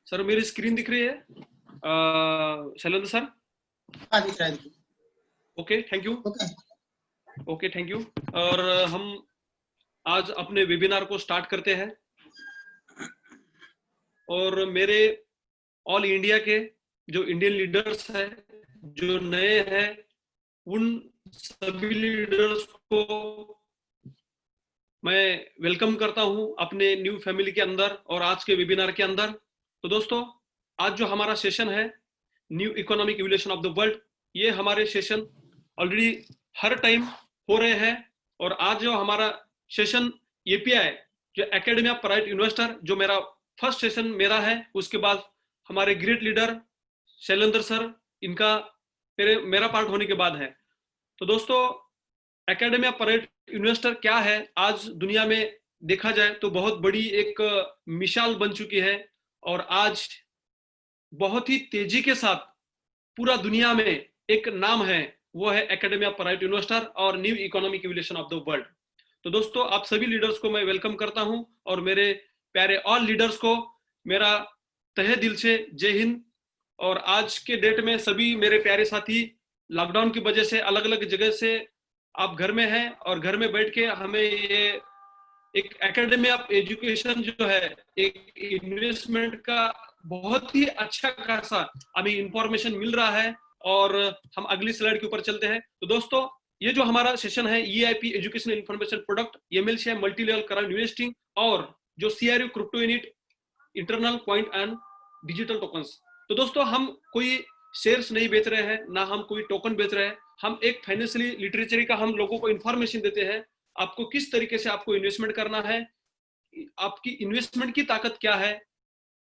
Sir मेरी screen दिख रही है शैलेंद्र सर? हाँ दिख रहा है। Okay thank you. Okay thank you. और हम आज अपने वेबिनार को स्टार्ट करते हैं। और मेरे ऑल इंडिया के जो इंडियन लीडर्स हैं, जो नए हैं, उन सभी लीडर्स को मैं वेलकम करता हूं अपने न्यू फैमिली के अंदर और आज के वेबिनार के अंदर। तो दोस्तों, आज जो हमारा सेशन है new economic evolution of the world, ये हमारे सेशन ऑलरेडी हर टाइम हो रहे हैं। और आज जो हमारा सेशन एपीआई जो एकेडमी ऑफ प्राइवेट इन्वेस्टर, जो मेरा फर्स्ट सेशन मेरा है, उसके बाद हमारे ग्रेट लीडर शैलेंद्र सर, इनका मेरा पार्ट होने के बाद है। तो दोस्तों, एकेडमी ऑफ प्राइवेट इन्वेस्टर क्या है, आज दुनिया में देखा जाए तो बहुत बड़ी एक मिसाल बन चुकी है। और आज बहुत ही तेजी के साथ पूरा दुनिया में एक नाम है, वो है एकेडमी ऑफ प्राइवेट इन्वेस्टर और new economic evolution of the world. तो दोस्तों, आप सभी लीडर्स को मैं वेलकम करता हूं और मेरे प्यारे ऑल लीडर्स को मेरा तहे दिल से जय हिंद। और आज के डेट में सभी मेरे प्यारे साथी लॉकडाउन की वजह से अलग अलग जगह से आप घर में हैं और घर में बैठ के हमें ये एक एकेडमी ऑफ एजुकेशन जो है, एक इन्वेस्टमेंट का बहुत ही अच्छा खासा हमें इंफॉर्मेशन मिल रहा है। और हम अगली स्लाइड के ऊपर चलते हैं। तो दोस्तों, ये जो हमारा सेशन है EIP educational information product, MLCI multi level current investing, और जो CRU crypto unit, internal point and digital tokens. तो दोस्तों, हम कोई शेयर्स नहीं बेच रहे हैं, ना हम कोई टोकन बेच रहे हैं। हम एक फाइनेंशियली लिटरेचर का हम लोगों को इंफॉर्मेशन देते हैं, आपको किस तरीके से आपको इन्वेस्टमेंट करना है, आपकी इन्वेस्टमेंट की ताकत क्या है,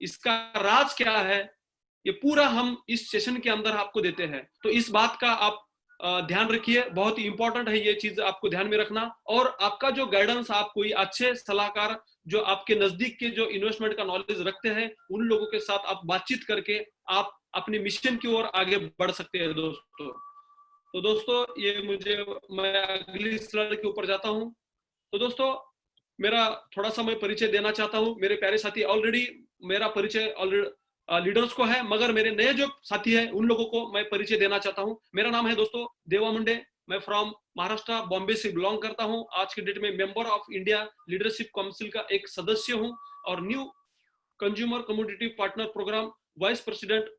इसका राज क्या है, ये पूरा हम इस सेशन के अंदर आपको देते हैं। तो इस बात का आप ध्यान रखिए, बहुत ही इंपॉर्टेंट है ये चीज आपको ध्यान में रखना। और आपका जो गाइडेंस, आप कोई अच्छे सलाहकार जो आपके नजदीक के जो इन्वेस्टमेंट का नॉलेज रखते हैं, उन लोगों के साथ आप बातचीत करके आप अपने मिशन की ओर आगे बढ़ सकते हैं दोस्तों। तो दोस्तों, मैं अगली स्लाइड के ऊपर जाता हूं। तो दोस्तों, मेरा थोड़ा सा मैं परिचय देना चाहता हूं। मेरे प्यारे साथी ऑलरेडी मेरा परिचय ऑलरेडी लीडर्स को है, मगर मेरे नए जो साथी हैं उन लोगों को मैं परिचय देना चाहता हूं। मेरा नाम है दोस्तों देवा मुंडे, मैं फ्रॉम महाराष्ट्र बॉम्बे से बिलोंग करता हूं। आज के डेट में member of India leadership council का एक सदस्य हूं और new consumer community partner programme vice president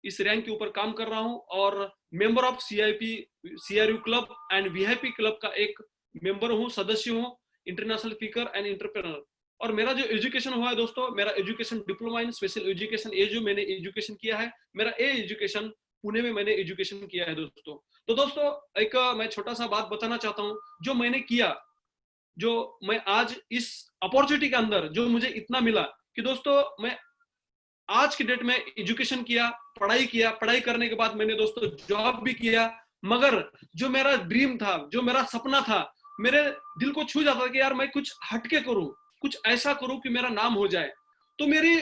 इस रैंक के ऊपर काम कर रहा हूं। और member of CRU club and VIP club का एक मेंबर हूं, सदस्य हूं, इंटरनेशनल स्पीकर एंड एंटरप्रेन्योर। और मेरा जो एजुकेशन हुआ है दोस्तों, मेरा education diploma in special education, ये जो मैंने एजुकेशन किया है, मेरा एजुकेशन पुणे में मैंने एजुकेशन किया है दोस्तों। तो दोस्तों, एक मैं छोटा सा बात बताना चाहता हूँ, जो मैंने किया, जो मैं आज इस अपॉर्चुनिटी के अंदर जो मुझे इतना मिला कि दोस्तों, मैं आज की डेट में एजुकेशन किया, पढ़ाई करने के बाद मैंने दोस्तों जॉब भी किया। मगर जो मेरा ड्रीम था, जो मेरा सपना था, मेरे दिल को छू जाता था कि यार मैं कुछ हटके करूं, कुछ ऐसा करूं कि मेरा नाम हो जाए। तो मेरी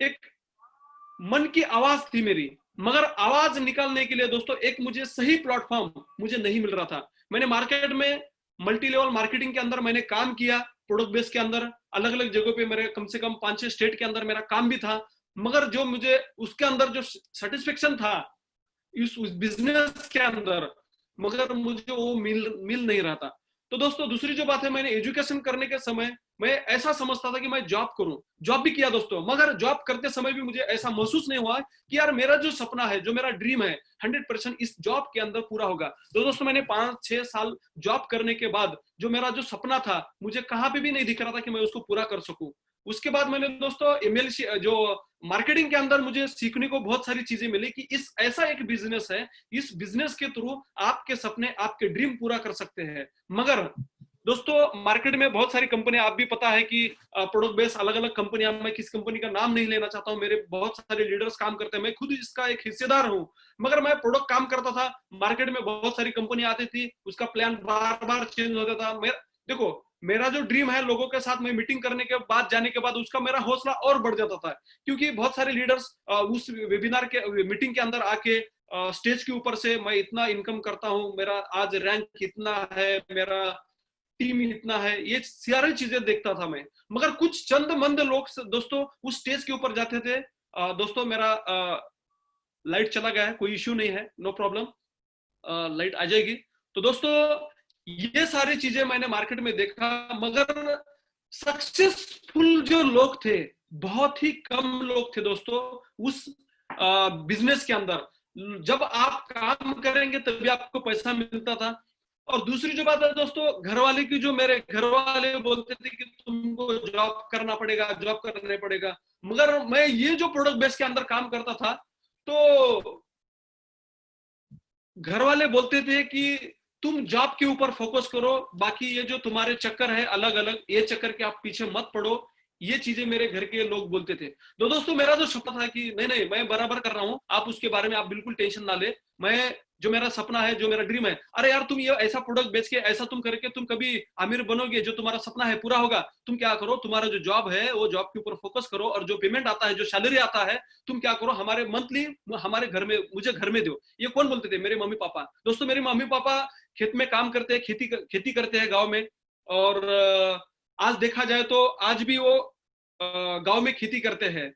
एक मन की आवाज थी मेरी, मगर आवाज निकालने के लिए दोस्तों एक मुझे सही प्लेटफॉर्म मुझे नहीं मिल रहा था। मैंने मार्केट में मल्टी लेवल मार्केटिंग के अंदर मैंने काम किया, प्रोडक्ट बेस के अंदर अलग अलग जगहों पे मेरे कम से कम 5-6 स्टेट के अंदर मेरा काम भी था। मगर जो मुझे उसके अंदर जो सेटिस्फेक्शन था उस बिजनेस के अंदर, मगर मुझे वो मिल नहीं रहा था। तो दोस्तों, दूसरी जो बात है, मैंने एजुकेशन करने के समय मैं ऐसा समझता था कि मैं जॉब करूं, जॉब भी किया दोस्तों, मगर जॉब करते समय भी मुझे ऐसा महसूस नहीं हुआ कि यार मेरा जो सपना है, जो मेरा ड्रीम है, 100% इस जॉब के अंदर पूरा होगा। तो दोस्तों, मैंने 5-6 साल जॉब करने के बाद जो मेरा जो सपना था, मुझे कहाँ पे भी नहीं दिख रहा था कि मैं उसको पूरा कर सकूं। उसके बाद मैंने दोस्तों MLC जो मार्केटिंग के अंदर मुझे सीखने को बहुत सारी चीजें मिली कि इस ऐसा एक बिजनेस है, इस बिजनेस के थ्रू आपके सपने, आपके ड्रीम पूरा कर सकते हैं। मगर दोस्तों, मार्केट में बहुत सारी कंपनियां, आप भी पता है कि प्रोडक्ट बेस अलग अलग कंपनियां, मैं किस कंपनी का नाम नहीं लेना चाहता हूं, मेरे बहुत सारे लीडर्स काम करते हैं, मैं खुद इसका एक हिस्सेदार हूं। मगर मैं प्रोडक्ट काम करता था, मार्केट में बहुत सारी कंपनियां आती थी, उसका प्लान बार बार चेंज होता था। देखो, मेरा जो ड्रीम है लोगों के साथ में मीटिंग करने के बाद जाने के बाद उसका मेरा हौसला और बढ़ जाता था, क्योंकि बहुत सारे लीडर्स उस वेबिनार के मीटिंग के अंदर आके स्टेज के ऊपर से मैं इतना इनकम करता हूँ, मेरा आज रैंक इतना है, मेरा टीम इतना है, ये सारी चीजें देखता था मैं। मगर कुछ चंद मंद लोग दोस्तों उस स्टेज के ऊपर जाते थे। दोस्तों मेरा लाइट चला गया है, कोई इश्यू नहीं है, नो प्रॉब्लम, लाइट आ जाएगी। तो दोस्तों ये सारी चीजें मैंने मार्केट में देखा, मगर सक्सेसफुल जो लोग थे बहुत ही कम लोग थे दोस्तों उस बिजनेस के अंदर। जब आप काम करेंगे तभी आपको पैसा मिलता था। और दूसरी जो बात है दोस्तों, घर वाले की, जो मेरे घर वाले बोलते थे कि तुमको जॉब करना पड़ेगा, जॉब करना पड़ेगा, मगर मैं ये जो प्रोडक्ट बेस के अंदर काम करता था तो घर वाले बोलते थे कि तुम जॉब के ऊपर फोकस करो, बाकी ये जो तुम्हारे चक्कर है अलग अलग, ये चक्कर के आप पीछे मत पड़ो, ये चीजें मेरे घर के लोग बोलते थे। तो दोस्तों मेरा जो सपना था कि नहीं नहीं मैं बराबर कर रहा हूं, आप उसके बारे में आप बिल्कुल टेंशन ना ले, मैं जो मेरा सपना है, जो मेरा ड्रीम है, अरे यार तुम ये ऐसा प्रोडक्ट बेच के, ऐसा तुम करके तुम कभी अमीर बनोगे, जो तुम्हारा सपना है पूरा होगा। तुम क्या करो, तुम्हारा जो जॉब है वो जॉब के ऊपर फोकस करो, और जो पेमेंट आता है, जो सैलरी आता है, तुम क्या करो हमारे मंथली हमारे घर में, मुझे घर में दो। ये कौन बोलते थे? मेरे मम्मी पापा। दोस्तों मेरे मम्मी पापा खेत में काम करते हैं, खेती करते हैं गाँव में। और आज देखा जाए तो आज भी वो गांव में खेती करते हैं।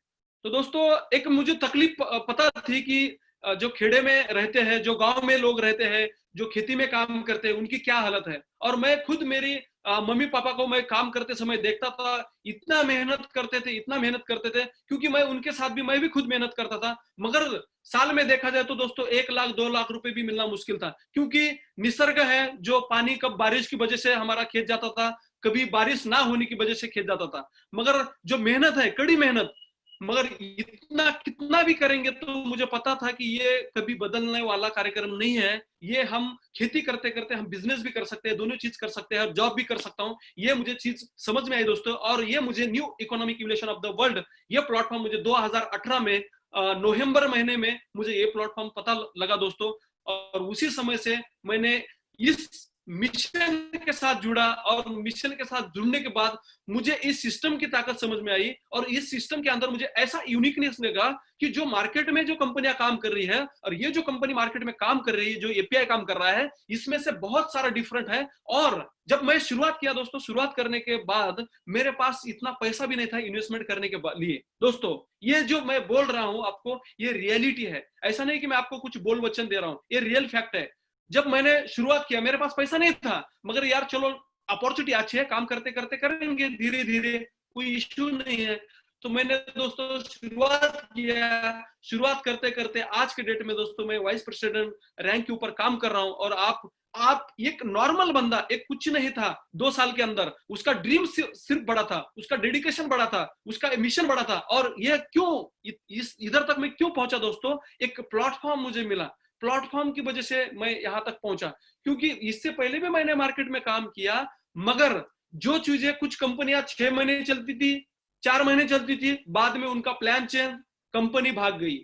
तो दोस्तों एक मुझे तकलीफ पता थी कि जो खेड़े में रहते हैं, जो गांव में लोग रहते हैं, जो खेती में काम करते हैं, उनकी क्या हालत है। और मैं खुद मेरी मम्मी पापा को मैं काम करते समय देखता था, इतना मेहनत करते थे, इतना मेहनत करते थे, क्योंकि मैं उनके साथ भी, मैं भी खुद मेहनत करता था। मगर साल में देखा जाए तो दोस्तों 1 लाख 2 लाख रुपए भी मिलना मुश्किल था, क्योंकि निसर्ग है जो पानी, कब बारिश की वजह से हमारा खेत जाता था, कभी बारिश ना होने की वजह से खेत जाता था। मगर जो मेहनत है, कड़ी मेहनत, मगर इतना कितना भी करेंगे तो मुझे पता था कि ये कभी बदलने वाला कार्यक्रम नहीं है। ये हम खेती करते करते हम बिजनेस भी कर सकते हैं, दोनों चीज कर सकते हैं, और जॉब भी कर सकता हूँ। ये मुझे चीज समझ में आई दोस्तों। और ये मुझे new economic evolution of the world, ये प्लेटफॉर्म मुझे 2018 में नवंबर महीने में मुझे ये प्लेटफॉर्म पता लगा दोस्तों। और उसी समय से मैंने इस मिशन के साथ जुड़ा, और मिशन के साथ जुड़ने के बाद मुझे इस सिस्टम की ताकत समझ में आई, और इस सिस्टम के अंदर मुझे ऐसा यूनिकनेस लगा कि जो मार्केट में जो कंपनियां काम कर रही है, और ये जो कंपनी मार्केट में काम कर रही है, जो एपीआई काम कर रहा है, इसमें से बहुत सारा डिफरेंट है। और जब मैं शुरुआत किया दोस्तों, शुरुआत करने के बाद मेरे पास इतना पैसा भी नहीं था इन्वेस्टमेंट करने के लिए। दोस्तों ये जो मैं बोल रहा हूं आपको, ये रियलिटी है, ऐसा नहीं कि मैं आपको कुछ बोल वचन दे रहा हूं, ये रियल फैक्ट है। जब मैंने शुरुआत किया मेरे पास पैसा नहीं था, मगर यार चलो अपॉर्चुनिटी अच्छी है, काम करते करते करेंगे धीरे धीरे, कोई इश्यू नहीं है। तो मैंने दोस्तों शुरुआत किया, शुरुआत करते करते आज के डेट में दोस्तों मैं वाइस प्रेसिडेंट रैंक के ऊपर काम कर रहा हूं। और आप एक नॉर्मल बंदा, एक कुछ नहीं था 2 साल के अंदर, उसका ड्रीम सिर्फ बड़ा था, उसका डेडिकेशन बड़ा था, उसका मिशन बड़ा था। और ये क्यों इधर तक मैं क्यों पहुंचा दोस्तों? एक प्लेटफॉर्म मुझे मिला, प्लेटफॉर्म की वजह से मैं यहां तक पहुंचा। क्योंकि इससे पहले भी मैंने मार्केट में काम किया, मगर जो चीजें, कुछ कंपनियां 6 महीने चलती थी, 4 महीने चलती थी, बाद में उनका प्लान चेंज, कंपनी भाग गई।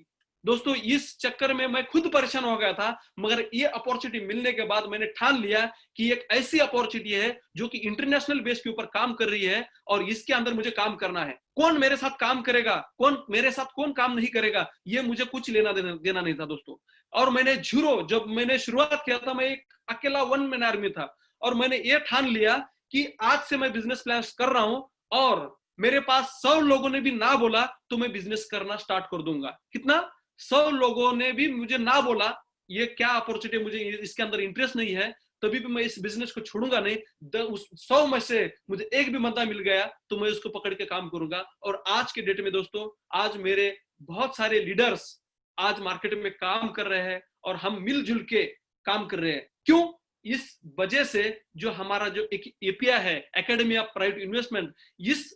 दोस्तों इस चक्कर में मैं खुद परेशान हो गया था। मगर ये अपॉर्चुनिटी मिलने के बाद मैंने ठान लिया कि एक ऐसी अपॉर्चुनिटी है जो कि इंटरनेशनल बेस के ऊपर काम कर रही है, और इसके अंदर मुझे काम करना है। कौन मेरे साथ काम करेगा, कौन मेरे साथ कौन काम नहीं करेगा, ये मुझे कुछ लेना देना नहीं था दोस्तों। और मैंने जब मैंने शुरुआत किया था, मैं एक अकेला वन मैन आर्मी था, और मैंने ये ठान लिया कि आज से मैं बिजनेस प्लान कर रहा हूं, और मेरे पास 100 लोगों ने भी ना बोला तो मैं बिजनेस करना स्टार्ट कर दूंगा। कितना? 100 लोगों ने भी मुझे ना बोला, ये क्या अपॉर्चुनिटी, मुझे इसके अंदर इंटरेस्ट नहीं है, तभी भी मैं इस बिजनेस को छोड़ूंगा नहीं। उस 100 में से मुझे एक भी बंदा मिल गया तो मैं उसको पकड़ के काम करूंगा। और आज के डेट में दोस्तों, आज मेरे बहुत सारे लीडर्स आज मार्केट में काम कर रहे हैं, और हम मिलजुल के काम कर रहे हैं। क्यों? इस वजह से जो हमारा जो एक एपीआई है, एकेडमी ऑफ प्राइवेट इन्वेस्टमेंट, इस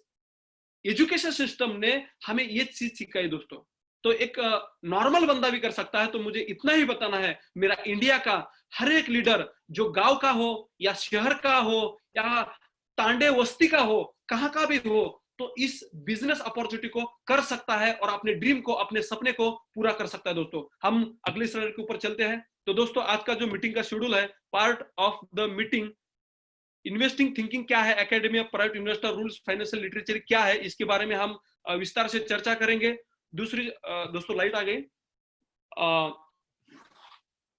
एजुकेशन सिस्टम ने हमें ये चीज सिखाई दोस्तों। तो एक नॉर्मल बंदा भी कर सकता है। तो मुझे इतना ही बताना है, मेरा इंडिया का हर एक लीडर, जो गांव का हो या शहर का हो या तांडे वस्ती का हो, कहां का भी हो, तो इस बिजनेस अपॉर्चुनिटी को कर सकता है, और अपने ड्रीम को, अपने सपने को पूरा कर सकता है दोस्तों। हम अगले स्लाइड के ऊपर चलते हैं। तो दोस्तों आज का जो मीटिंग का शेड्यूल है, part of the meeting investing thinking क्या है, academy of private investor rules, financial literature क्या है, इसके बारे में हम विस्तार से चर्चा करेंगे। दूसरी दोस्तों लाइट आ गई।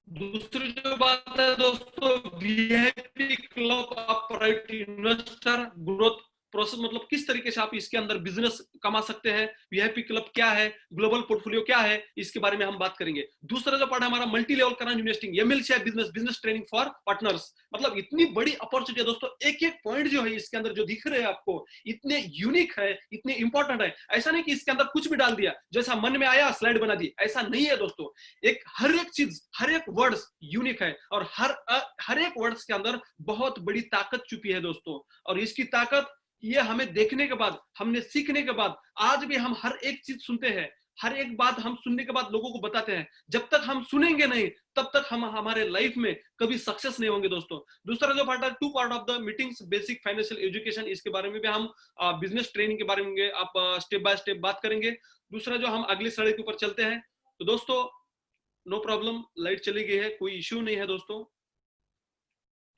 दूसरी जो बात है दोस्तों, VIP club of private investor growth process, मतलब किस तरीके से आप इसके अंदर बिजनेस कमा सकते हैं, वीआईपी क्लब क्या है, ग्लोबल पोर्टफोलियो क्या है, इसके बारे में हम बात करेंगे। दूसरा जो पार्ट है हमारा multi level current investing, MLC business, business training for partners. मतलब इतनी बड़ी अपॉर्चुनिटी है दोस्तों, एक एक पॉइंट जो है इसके अंदर जो दिख रहे हैं आपको, इतने यूनिक है, इतने इंपॉर्टेंट है। ऐसा नहीं कि इसके अंदर कुछ भी डाल दिया, जैसा मन में आया स्लाइड बना दी, ऐसा नहीं है दोस्तों। एक हर एक चीज, हर एक वर्ड्स यूनिक है, और हर एक वर्ड्स के अंदर बहुत बड़ी ताकत छुपी है दोस्तों। और इसकी ताकत ये हमें देखने के बाद, हमने सीखने के बाद, आज भी हम हर एक चीज सुनते हैं, हर एक बात हम सुनने के बाद लोगों को बताते हैं। जब तक हम सुनेंगे नहीं, तब तक हम हमारे लाइफ में कभी सक्सेस नहीं होंगे दोस्तों। दूसरा जो पार्ट है, two part of the meetings, basic financial education, इसके बारे में भी हम बिजनेस ट्रेनिंग के बारे में आप स्टेप बाय स्टेप बात करेंगे। दूसरा जो हम अगली स्लाइड के ऊपर चलते हैं, तो दोस्तों नो प्रॉब्लम, लाइट चली गई है, कोई इश्यू नहीं है दोस्तों।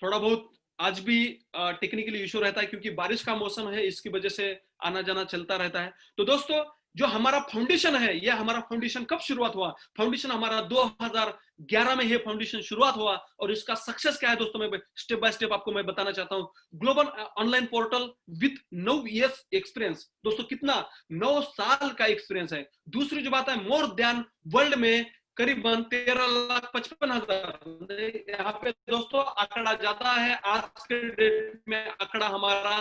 थोड़ा बहुत आज भी टेक्निकली इशू रहता है क्योंकि बारिश का मौसम है, इसकी वजह से आना जाना चलता रहता है। तो दोस्तों जो हमारा फाउंडेशन है, ये हमारा फाउंडेशन कब शुरुआत हुआ? फाउंडेशन हमारा 2011 में ये फाउंडेशन शुरुआत हुआ, और इसका सक्सेस क्या है दोस्तों, मैं स्टेप बाय स्टेप आपको मैं बताना चाहता हूं। Global online portal with 9 years experience, दोस्तों कितना, 9 साल का एक्सपीरियंस है। दूसरी जो बात है, मोर देन वर्ल्ड में करीबन 13,55,000, यहाँ पे दोस्तों आंकड़ा ज्यादा है। आज के डेट में आंकड़ा हमारा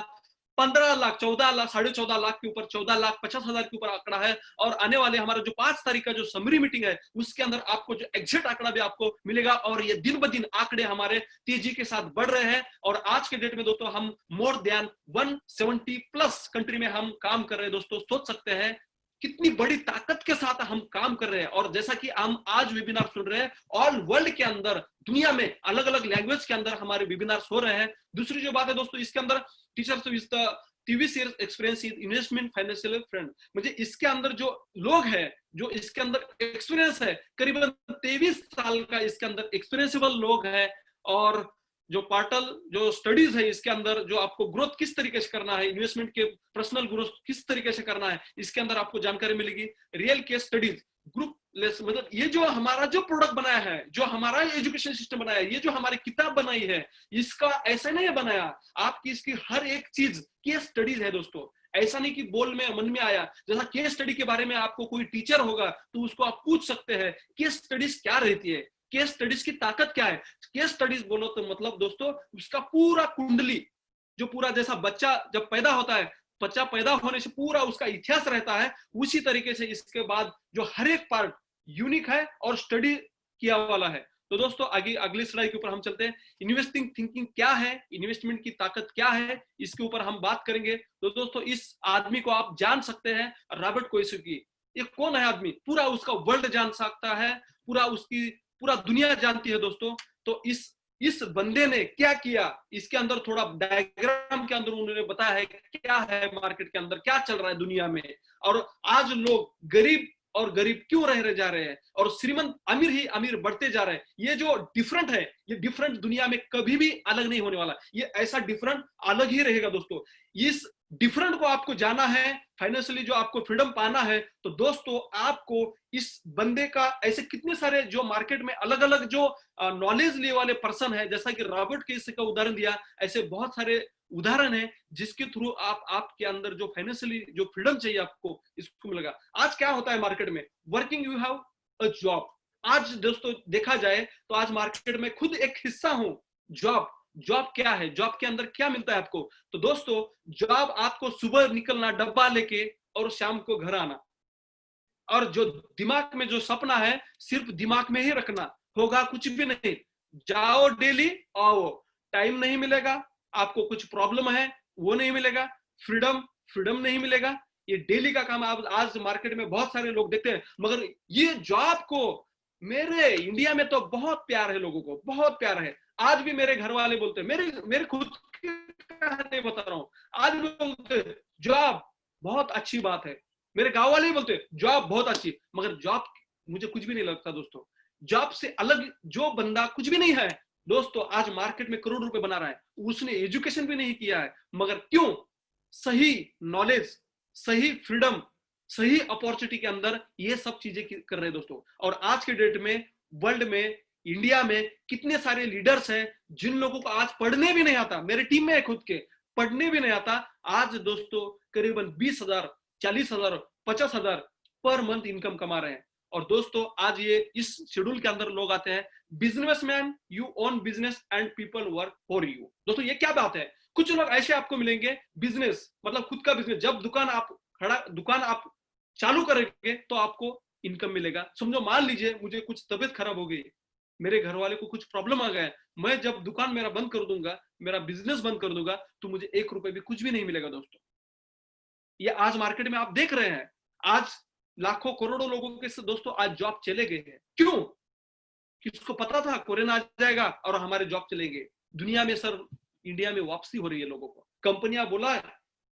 15 लाख, 14 लाख, 14.5 लाख के ऊपर, 14,50,000 के ऊपर आंकड़ा है। और आने वाले हमारा जो 5 तारीख का जो समरी मीटिंग है, उसके अंदर आपको जो एग्जैक्ट आंकड़ा भी आपको मिलेगा। और ये दिन ब दिन आंकड़े हमारे तेजी के साथ बढ़ रहे हैं। और आज के डेट में दोस्तों हम मोर देन 170 प्लस कंट्री में हम काम कर रहे हैं दोस्तों। सोच सकते हैं कितनी बड़ी ताकत के साथ हम काम कर रहे हैं। और जैसा कि हम आज वेबिनार सुन रहे हैं, ऑल वर्ल्ड के अंदर, दुनिया में अलग अलग लैंग्वेज के अंदर हमारे वेबिनार्स हो रहे हैं। दूसरी जो बात है दोस्तों, इसके अंदर teachers with the previous year experience in investment financial friend, मुझे इसके अंदर जो लोग हैं, जो इसके अंदर एक्सपीरियंस है, करीबन 23 साल का इसके अंदर एक्सपीरियंसेबल लोग हैं। और जो पार्टल जो स्टडीज है, इसके अंदर जो आपको ग्रोथ किस तरीके से करना है, इन्वेस्टमेंट के पर्सनल ग्रोथ किस तरीके से करना है, इसके अंदर आपको जानकारी मिलेगी। Real case studies, group less, मतलब ये जो हमारा जो प्रोडक्ट बनाया है, जो हमारा एजुकेशन सिस्टम बनाया है, ये जो हमारी किताब बनाई है, इसका ऐसा नहीं बनाया, आपकी इसकी हर एक चीज केस स्टडीज है दोस्तों। ऐसा नहीं कि बोल में मन में आया। जैसा केस स्टडी के बारे में आपको कोई टीचर होगा तो उसको आप पूछ सकते हैं केस स्टडीज क्या रहती है, केस स्टडीज की ताकत क्या है। केस स्टडीज बोलो तो मतलब दोस्तों उसका पूरा कुंडली, जो पूरा जैसा बच्चा जब पैदा होता है, बच्चा पैदा होने से पूरा उसका इतिहास रहता है, उसी तरीके से इसके बाद जो हर एक पार्ट यूनिक है और स्टडी किया वाला है। तो दोस्तों आगे अगली स्लाइड के ऊपर हम चलते हैं। इन्वेस्टिंग थिंकिंग क्या है, इन्वेस्टमेंट की ताकत क्या है, इसके ऊपर हम बात करेंगे। तो दोस्तों इस आदमी को आप जान सकते हैं, रॉबर्ट कियोसाकी। ये कौन है आदमी? पूरा उसका वर्ल्ड जान सकता है, पूरा उसकी पूरा दुनिया जानती है दोस्तों। तो इस बंदे ने क्या किया, इसके अंदर थोड़ा डायग्राम के अंदर उन्होंने बताया है क्या है मार्केट के अंदर, क्या चल रहा है दुनिया में, और आज लोग गरीब और गरीब क्यों रह जा रहे हैं, और श्रीमंत अमीर ही अमीर बढ़ते जा रहे हैं। ये जो डिफरेंट है, ये डिफरेंट दुनिया में कभी भी अलग नहीं होने वाला, ये ऐसा डिफरेंट अलग ही रहेगा दोस्तों। इस डिफरेंट को आपको जाना है, फाइनेंशियली जो आपको फ्रीडम पाना है, तो दोस्तों आपको इस बंदे का, ऐसे कितने सारे जो मार्केट में अलग अलग जो नॉलेज लिए वाले पर्सन है, जैसा कि रॉबर्ट कियोसाकी का उदाहरण दिया, ऐसे बहुत सारे उदाहरण है जिसके थ्रू आपके अंदर जो फाइनेंशियली जो फ्रीडम चाहिए आपको, इसको मिलेगा। आज क्या होता है मार्केट में, working you have a job. आज दोस्तों देखा जाए तो आज मार्केट में खुद एक हिस्सा हूं जॉब। जॉब क्या है, जॉब के अंदर क्या मिलता है आपको? तो दोस्तों जॉब आपको सुबह निकलना डब्बा लेके और शाम को घर आना, और जो दिमाग में जो सपना है सिर्फ दिमाग में ही रखना, होगा कुछ भी नहीं। जाओ डेली आओ, टाइम नहीं मिलेगा, आपको कुछ प्रॉब्लम है वो नहीं मिलेगा, फ्रीडम नहीं मिलेगा। ये डेली का काम। आप आज मार्केट में बहुत सारे लोग देखते हैं, मगर ये जॉब को मेरे इंडिया में तो बहुत प्यार है, लोगों को बहुत प्यार है। आज भी मेरे घर वाले बोलते हैं, मेरे खुद नहीं बता रहा हूं, आज भी बोलते जॉब बहुत अच्छी बात है। मेरे गांव वाले ही बोलते जॉब बहुत अच्छी, मगर जॉब मुझे कुछ भी नहीं लगता दोस्तों। जॉब से अलग जो बंदा कुछ भी नहीं है, दोस्तों आज मार्केट में करोड़ रुपए बना रहा है, उसने एजुकेशन भी नहीं किया है, मगर क्यों? सही नॉलेज, सही फ्रीडम, सही अपॉर्चुनिटी के अंदर ये सब चीजें कर रहे हैं दोस्तों। और आज के डेट में वर्ल्ड में, इंडिया में कितने सारे लीडर्स हैं जिन लोगों को आज पढ़ने भी नहीं आता, मेरे टीम में है खुद के, पढ़ने भी नहीं आता, आज दोस्तों करीबन 20,000, 40,000, 50,000 पर मंथ इनकम कमा रहे हैं। और दोस्तों आज ये इस शेड्यूल के अंदर लोग आते हैं, businessman, you own business and people work for you. दोस्तों ये क्या बात है? कुछ लोग ऐसे आपको मिलेंगे, बिजनेस मतलब खुद का बिजनेस, जब दुकान आप चालू करेंगे तो आपको इनकम मिलेगा। समझो मान लीजिए मुझे कुछ तबीयत खराब हो गई, मेरे घर वाले को कुछ प्रॉब्लम आ गया, मैं जब दुकान मेरा बंद कर दूंगा, मेरा बिजनेस बंद कर दूंगा, तो मुझे 1 रुपए भी कुछ भी नहीं मिलेगा दोस्तों। ये आज मार्केट में आप देख रहे हैं, आज लाखों करोड़ों लोगों के दोस्तों आज जॉब चले गए हैं। क्यों? किसको पता था कोरोना आ जाएगा और हमारे जॉब चलेंगे? दुनिया में सर, इंडिया में वापसी हो रही है लोगों को। कंपनियां बोला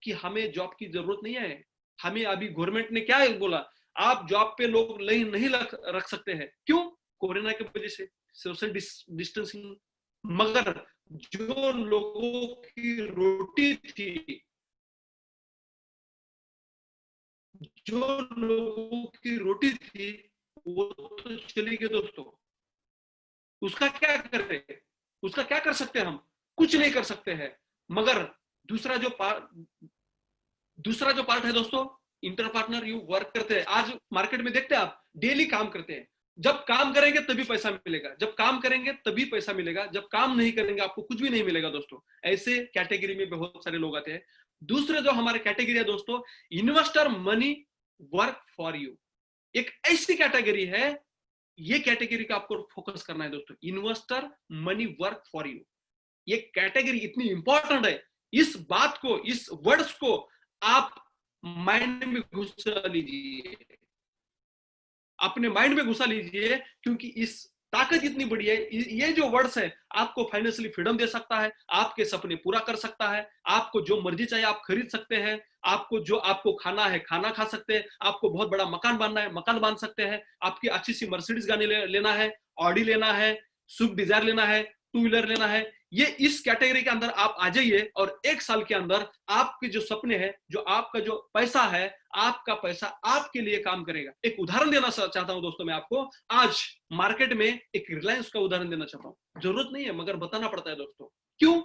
कि हमें जॉब की जरूरत नहीं है, हमें अभी गवर्नमेंट ने क्या बोला, आप जॉब पे लोग नहीं रख सकते हैं। क्यों? कोरोना की वजह से, सोशल डिस्टेंसिंग। मगर जो लोगों की रोटी थी, वो तो चली गई दोस्तों। उसका क्या करें? उसका क्या कर सकते हैं हम? कुछ नहीं कर सकते हैं। मगर दूसरा जो पार्ट है दोस्तों, इंटर पार्टनर, यू वर्क करते हैं। आज मार्केट में देखते हैं आप, डेली काम करते हैं। जब काम करेंगे तभी पैसा मिलेगा, जब काम करेंगे तभी पैसा मिलेगा, जब काम नहीं करेंगे आपको कुछ भी नहीं मिलेगा दोस्तों। ऐसे कैटेगरी में बहुत सारे लोग आते हैं। दूसरे जो हमारे कैटेगरी है दोस्तों, investor money work for you. एक ऐसी कैटेगरी है, ये कैटेगरी का आपको फोकस करना है दोस्तों। Investor money work for you, ये कैटेगरी इतनी इंपॉर्टेंट है। इस बात को, इस वर्ड्स को आप माइंड में घुसा लीजिए, अपने माइंड में घुसा लीजिए, क्योंकि इस ताकत इतनी बड़ी है। ये जो वर्ड्स है आपको फाइनेंशियली फ्रीडम दे सकता है, आपके सपने पूरा कर सकता है, आपको जो मर्जी चाहिए आप खरीद सकते हैं, आपको खाना है खाना खा सकते हैं, आपको बहुत बड़ा मकान बांधना है मकान बांध सकते हैं, आपकी अच्छी सी मर्सिडीज गाड़ी लेना है, ऑडी लेना है, स्विफ्ट डिजायर लेना है, टू व्हीलर लेना है, ये इस कैटेगरी के अंदर आप आ जाइए और 1 साल के अंदर आपके जो सपने हैं, जो आपका जो पैसा है, आपका पैसा आपके लिए काम करेगा। एक उदाहरण देना चाहता हूं दोस्तों मैं आपको। आज मार्केट में एक रिलायंस का उदाहरण देना चाहता हूं। जरूरत नहीं है मगर बताना पड़ता है दोस्तों। क्यों?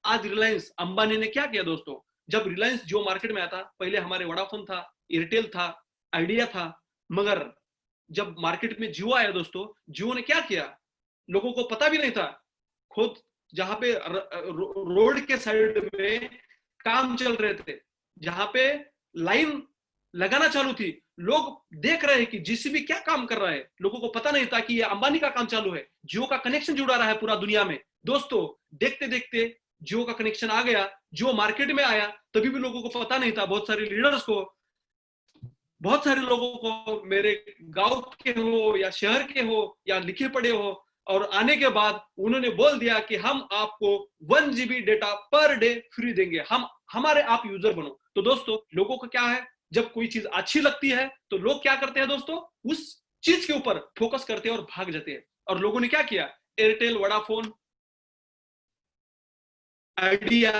आज रिलायंस, अंबानी ने क्या किया दोस्तों? जब रिलायंस जियो मार्केट में आया था, पहले हमारे वोडाफोन था, एयरटेल था, आइडिया था, मगर जब मार्केट में जियो आया दोस्तों, जियो ने क्या किया? लोगों को पता भी नहीं था। खुद जहां पे रोड के साइड में काम चल रहे थे, जहां पे लाइन लगाना चालू थी, लोग देख रहे हैं कि जीसीबी क्या काम कर रहा है। लोगों को पता नहीं था कि ये अंबानी का काम चालू है, जियो का कनेक्शन जुड़ा रहा है पूरा दुनिया में। दोस्तों देखते देखते जियो का कनेक्शन आ गया, जियो मार्केट में आया, तभी भी लोगों को पता नहीं था। बहुत सारे लीडर्स को, बहुत सारे लोगों को, मेरे गांव के हो या शहर के हो या लिखे पढ़े हो, और आने के बाद उन्होंने बोल दिया कि हम आपको 1 GB data per day free देंगे, हमारे आप यूजर बनो। तो दोस्तों लोगों को क्या है, जब कोई चीज अच्छी लगती है तो लोग क्या करते हैं दोस्तों, उस चीज के ऊपर फोकस करते हैं और भाग जाते हैं। और लोगों ने क्या किया, एयरटेल, वोडाफोन, आइडिया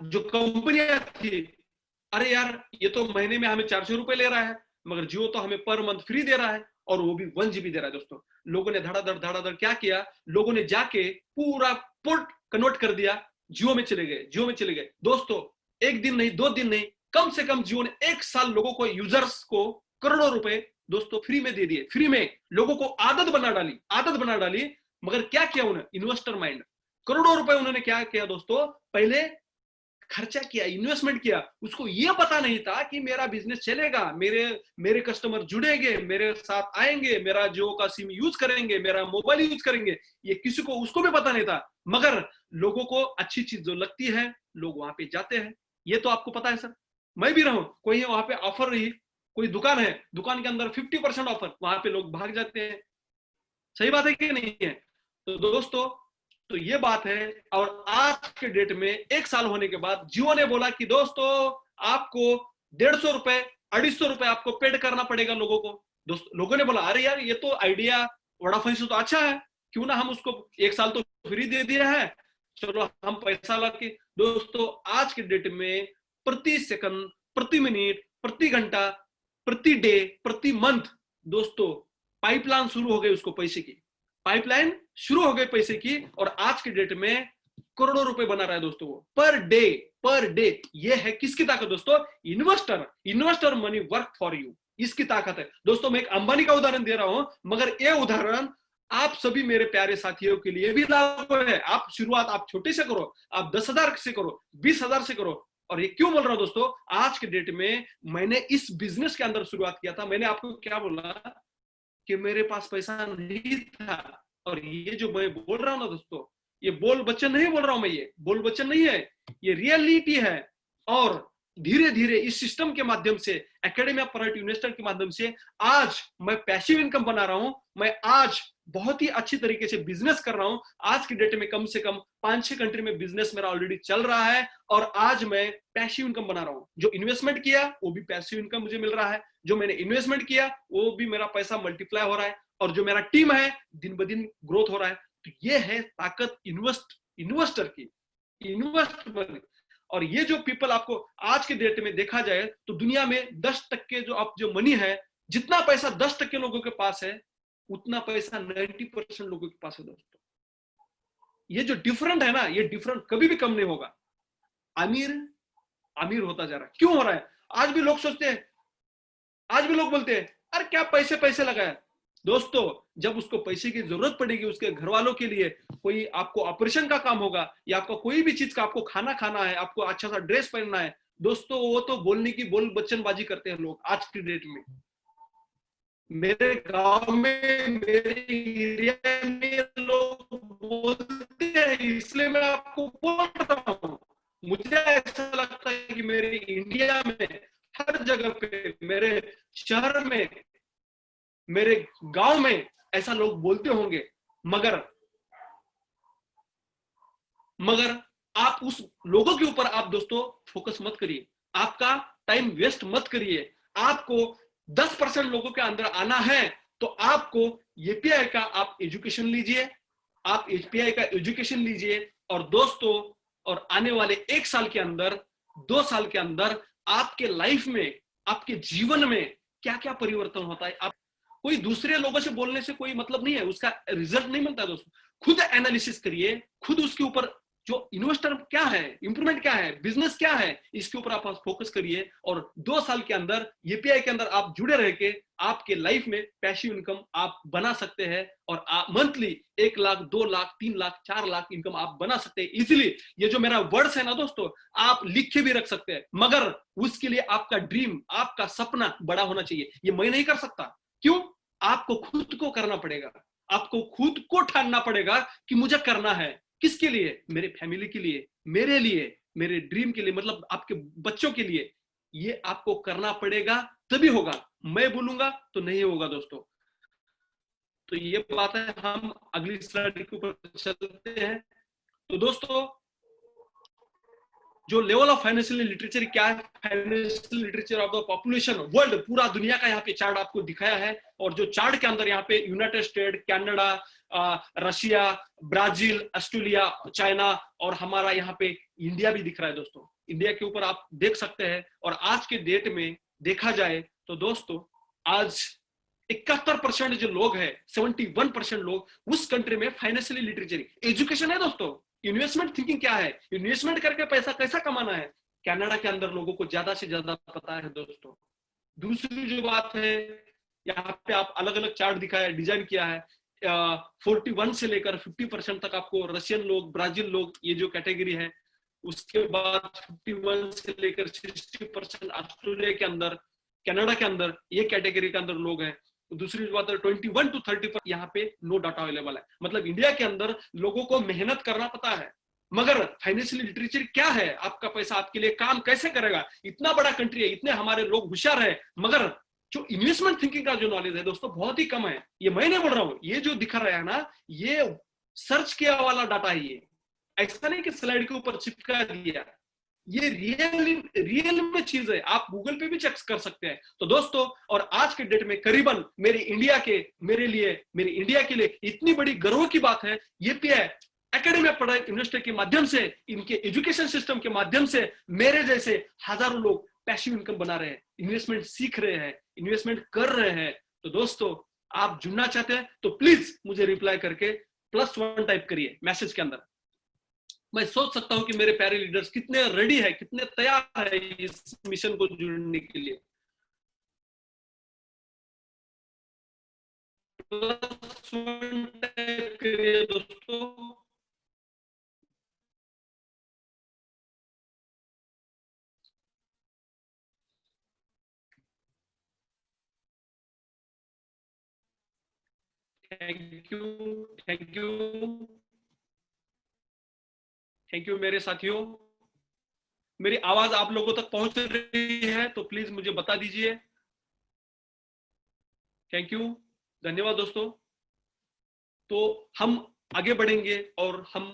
जो कंपनियां थी, अरे यार ये तो महीने में हमें 400 रुपए ले रहा है, मगर जियो तो हमें पर मंथ फ्री दे रहा है, और वो भी 1 GB दे रहा है। दोस्तों लोगों ने धड़ाधड़ क्या किया, लोगों ने जाके पूरा पोर्ट कन्वर्ट कर दिया, जियो में चले गए। दोस्तों 1 दिन नहीं, 2 दिन नहीं, कम से कम जियो ने 1 साल लोगों को, यूजर्स को करोड़ों रुपए दोस्तों फ्री में दे दिए। फ्री में लोगों को आदत बना डाली। मगर क्या किया उन्हें, इन्वेस्टर माइंड, करोड़ों रुपए उन्होंने क्या किया दोस्तों, पहले खर्चा किया, इन्वेस्टमेंट किया। उसको यह पता नहीं था कि मेरा बिजनेस चलेगा, मेरे कस्टमर जुड़ेंगे, मेरे साथ आएंगे, मेरा जियो का सिम यूज करेंगे, मेरा मोबाइल यूज करेंगे, ये किसी को, उसको भी पता नहीं था। मगर लोगों को अच्छी चीज जो लगती है, लोग वहां पे जाते हैं। ये तो आपको पता है सर, मैं भी रहूं, कोई वहां पे ऑफर रही, कोई दुकान है, दुकान के अंदर 50% ऑफर, वहां पे लोग भाग जाते हैं। सही बात है कि नहीं है? तो दोस्तों तो ये बात है। और आज के डेट में 1 साल होने के बाद जियो ने बोला कि दोस्तों आपको 150 रुपए, 250 रुपए आपको पेड करना पड़ेगा लोगों को। दोस्तों लोगों ने बोला अरे यार ये तो आइडिया, वोडाफोन से तो अच्छा है, क्यों ना हम उसको 1 साल तो फ्री दे दिया है, चलो हम पैसा लगा के। दोस्तों आज के डेट में प्रति सेकंड, प्रति मिनट, प्रति घंटा, प्रति डे, प्रति मंथ दोस्तों पाइपलाइन शुरू हो गई उसको पैसे की, पाइपलाइन शुरू हो गई पैसे की, और आज के डेट में करोड़ों रुपए बना रहा है दोस्तों वो पर डे। ये है किसकी ताकत दोस्तों? Investor money work for you, इसकी ताकत है दोस्तों। मैं एक अंबानी का उदाहरण दे रहा हूं, मगर ये उदाहरण आप सभी मेरे प्यारे साथियों के लिए भी लागू है। आप शुरुआत आप छोटे से करो, आप 10,000 से करो, 20,000 से करो। और ये क्यों बोल रहा हूं दोस्तों? आज के डेट में मैंने इस बिजनेस के अंदर शुरुआत किया था। मैंने आपको क्या बोला कि मेरे पास पैसा नहीं था, और ये जो मैं बोल रहा हूं ना दोस्तों, ये बोल बच्चन नहीं बोल रहा हूं मैं, ये बोल बच्चन नहीं है, ये रियलिटी है। और धीरे धीरे इस सिस्टम के माध्यम से, एकेडमी ऑफ प्राइवेट इन्वेस्टर के माध्यम से आज मैं पैसिव इनकम बना रहा हूं। मैं आज बहुत ही अच्छी तरीके से बिजनेस कर रहा हूं। आज की डेट में कम से कम 5-6 कंट्री में बिजनेस मेरा ऑलरेडी चल रहा है, और आज मैं पैसिव इनकम बना रहा हूं। जो इन्वेस्टमेंट किया वो भी पैसिव इनकम मुझे मिल रहा है, जो मैंने इन्वेस्टमेंट किया वो भी मेरा पैसा मल्टीप्लाई हो रहा है, और जो मेरा टीम है दिन ब दिन ग्रोथ हो रहा है। तो ये है ताकत इन्वेस्टर की, इन्वेस्टमेंट। और ये जो पीपल आपको आज के डेट में देखा जाए तो दुनिया में 10% जो मनी है, जितना पैसा 10% लोगों के पास है, उतना पैसा 90% लोगों के पास है दोस्तों। ये जो डिफरेंट है ना, ये डिफरेंट कभी भी कम नहीं होगा। अमीर होता जा रहा है। क्यों हो रहा है? आज भी लोग सोचते हैं, आज भी लोग बोलते हैं अरे क्या पैसे लगाए। दोस्तों जब उसको पैसे की जरूरत पड़ेगी, उसके घर वालों के लिए, कोई आपको ऑपरेशन का काम होगा, या आपका कोई भी चीज का, आपको खाना खाना है, आपको अच्छा सा ड्रेस पहनना है, दोस्तों वो तो बोलने की बोल बच्चनबाजी करते हैं लोग आज की डेट में। मेरे गांव में, मेरे एरिया में लोग बोलते हैं, इसलिए मैं आपको बोल रहा हूं। मुझे ऐसा लगता है कि मेरे इंडिया में हर जगह पे, मेरे शहर में, मेरे गांव में ऐसा लोग बोलते होंगे, मगर आप उस लोगों के ऊपर आप दोस्तों फोकस मत करिए, आपका टाइम वेस्ट मत करिए। आपको 10% लोगों के अंदर आना है तो आपको एपीआई का आप एजुकेशन लीजिए, आप एपीआई का एजुकेशन लीजिए। और दोस्तों, और आने वाले 1 साल के अंदर, 2 साल के अंदर आपके लाइफ में, आपके जीवन में क्या क्या परिवर्तन होता है। आप कोई दूसरे लोगों से बोलने से कोई मतलब नहीं है, उसका रिजल्ट नहीं मिलता दोस्तों। खुद एनालिसिस करिए, खुद उसके ऊपर जो इन्वेस्टर क्या है, इंप्रूवमेंट क्या है, बिजनेस क्या है, इसके ऊपर आप फोकस करिए। और 2 साल के अंदर एपीआई के अंदर आप जुड़े रह के आपके लाइफ में पैसिव इनकम आप बना सकते हैं, और आप मंथली 1 लाख, 2 लाख, 3 लाख, 4 लाख इनकम आप बना सकते हैं इजीली। ये जो मेरा वर्ड्स है ना दोस्तों, आप लिख के भी रख सकते हैं, मगर उसके लिए आपका ड्रीम, आपका सपना बड़ा होना चाहिए। ये मैं नहीं कर सकता। क्यों? आपको खुद को करना पड़ेगा, आपको खुद को ठानना पड़ेगा कि मुझे करना है। किसके लिए? मेरे फैमिली के लिए, मेरे लिए, मेरे ड्रीम के लिए, मतलब आपके बच्चों के लिए। ये आपको करना पड़ेगा, तभी होगा। मैं बोलूंगा तो नहीं होगा दोस्तों। तो ये बात है। हम अगली स्लाइड के ऊपर चलते हैं। तो दोस्तों, जो लेवल ऑफ फाइनेंशियल लिटरेचर क्या है, financial literature of the population world, पूरा दुनिया का यहाँ पे चार्ट आपको दिखाया है। और जो चार्ट के अंदर यहाँ पे United state, Canada, Russia, Brazil, Australia, China, और हमारा यहाँ पे इंडिया भी दिख रहा है दोस्तों। इंडिया के ऊपर आप देख सकते हैं। और आज के डेट में देखा जाए तो दोस्तों, आज 71% जो लोग हैं, 71% लोग उस कंट्री में फाइनेंशियली लिटरेचर, एजुकेशन है दोस्तों। इन्वेस्टमेंट थिंकिंग क्या है, इन्वेस्टमेंट करके पैसा कैसा कमाना है, कनाडा के अंदर लोगों को ज्यादा से ज्यादा पता है दोस्तों। दूसरी जो बात है, यहाँ पे आप अलग अलग चार्ट दिखाया, डिजाइन किया है। 41 से लेकर 50% तक आपको रशियन लोग, ब्राजील लोग, ये जो कैटेगरी है। उसके बाद 51 से लेकर 60% ऑस्ट्रेलिया के अंदर, कनाडा के अंदर, ये कैटेगरी के अंदर लोग हैं। दूसरी बात है 21 to 30 यहाँ पे नो डाटा अवेलेबल है। मतलब इंडिया के अंदर लोगों को मेहनत करना पता है, मगर फाइनेंशियल लिटरेचर क्या है, आपका पैसा आपके लिए काम कैसे करेगा। इतना बड़ा कंट्री है, इतने हमारे लोग होशियार है, मगर जो इन्वेस्टमेंट थिंकिंग का जो नॉलेज है दोस्तों बहुत ही कम है। ये मैं नहीं बोल रहा हूँ, ये जो दिखा रहा है ना, ये सर्च किया वाला डाटा है। ये ऐसा नहीं कि स्लाइड के ऊपर चिपका दिया, ये रियल में चीज है, आप गूगल पे भी चेक कर सकते हैं। तो दोस्तों, और आज के डेट में करीबन मेरे इंडिया के लिए इतनी बड़ी गर्व की बात है, ये pi academy of product investor के माध्यम से, इनके एजुकेशन सिस्टम के माध्यम से मेरे जैसे हजारों लोग पैसिव इनकम बना रहे हैं, इन्वेस्टमेंट सीख रहे हैं, इन्वेस्टमेंट कर रहे हैं। तो दोस्तों, आप जुड़ना चाहते हैं तो प्लीज मुझे रिप्लाई करके +1 टाइप करिए मैसेज के अंदर। मैं सोच सकता हूं कि मेरे प्यारे लीडर्स कितने रेडी है, कितने तैयार है इस मिशन को जुड़ने के लिए। +1 टाइप करिए दोस्तों। Thank you, thank you, thank you मेरे साथियों। मेरी आवाज आप लोगों तक पहुंच रही है तो प्लीज मुझे बता दीजिए। थैंक यू, धन्यवाद दोस्तों। तो हम आगे बढ़ेंगे और हम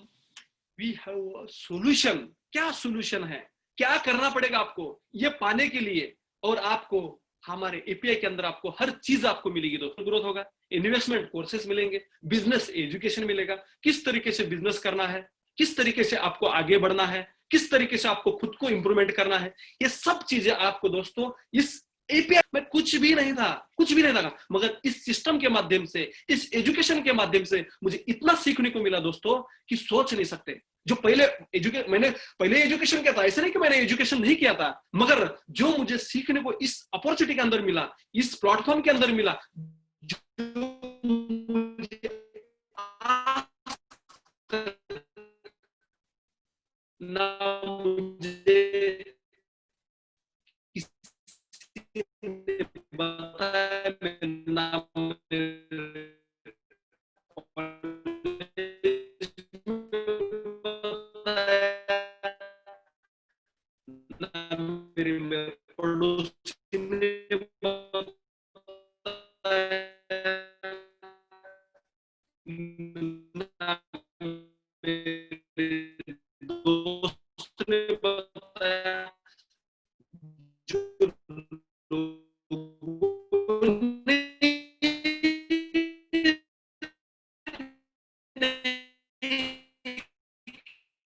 वी हैव सॉल्यूशन। क्या सॉल्यूशन है, क्या करना पड़ेगा आपको ये पाने के लिए, और आपको हमारे एपीआई के अंदर आपको हर चीज आपको मिलेगी दोस्तों। ग्रोथ होगा, इन्वेस्टमेंट कोर्सेस मिलेंगे, बिजनेस एजुकेशन मिलेगा, किस तरीके से बिजनेस करना है, किस तरीके से आपको आगे बढ़ना है, किस तरीके से आपको खुद को इंप्रूवमेंट करना है, ये सब चीजें आपको दोस्तों इस एपीआई में कुछ भी नहीं था, मगर इस सिस्टम के माध्यम से, इस एजुकेशन के माध्यम से मुझे इतना सीखने को मिला दोस्तों कि सोच नहीं सकते। जो मैंने पहले एजुकेशन किया था, ऐसा नहीं कि मैंने एजुकेशन नहीं किया था, मगर जो मुझे सीखने को इस अपॉर्चुनिटी के अंदर मिला, इस प्लेटफॉर्म के अंदर मिला, जो मुझे ना मुझे किसी ने बताया, ना मेरे पड़ोसी ने बताया, ना मेरे दोस्त ने बताया, जो लोगों ने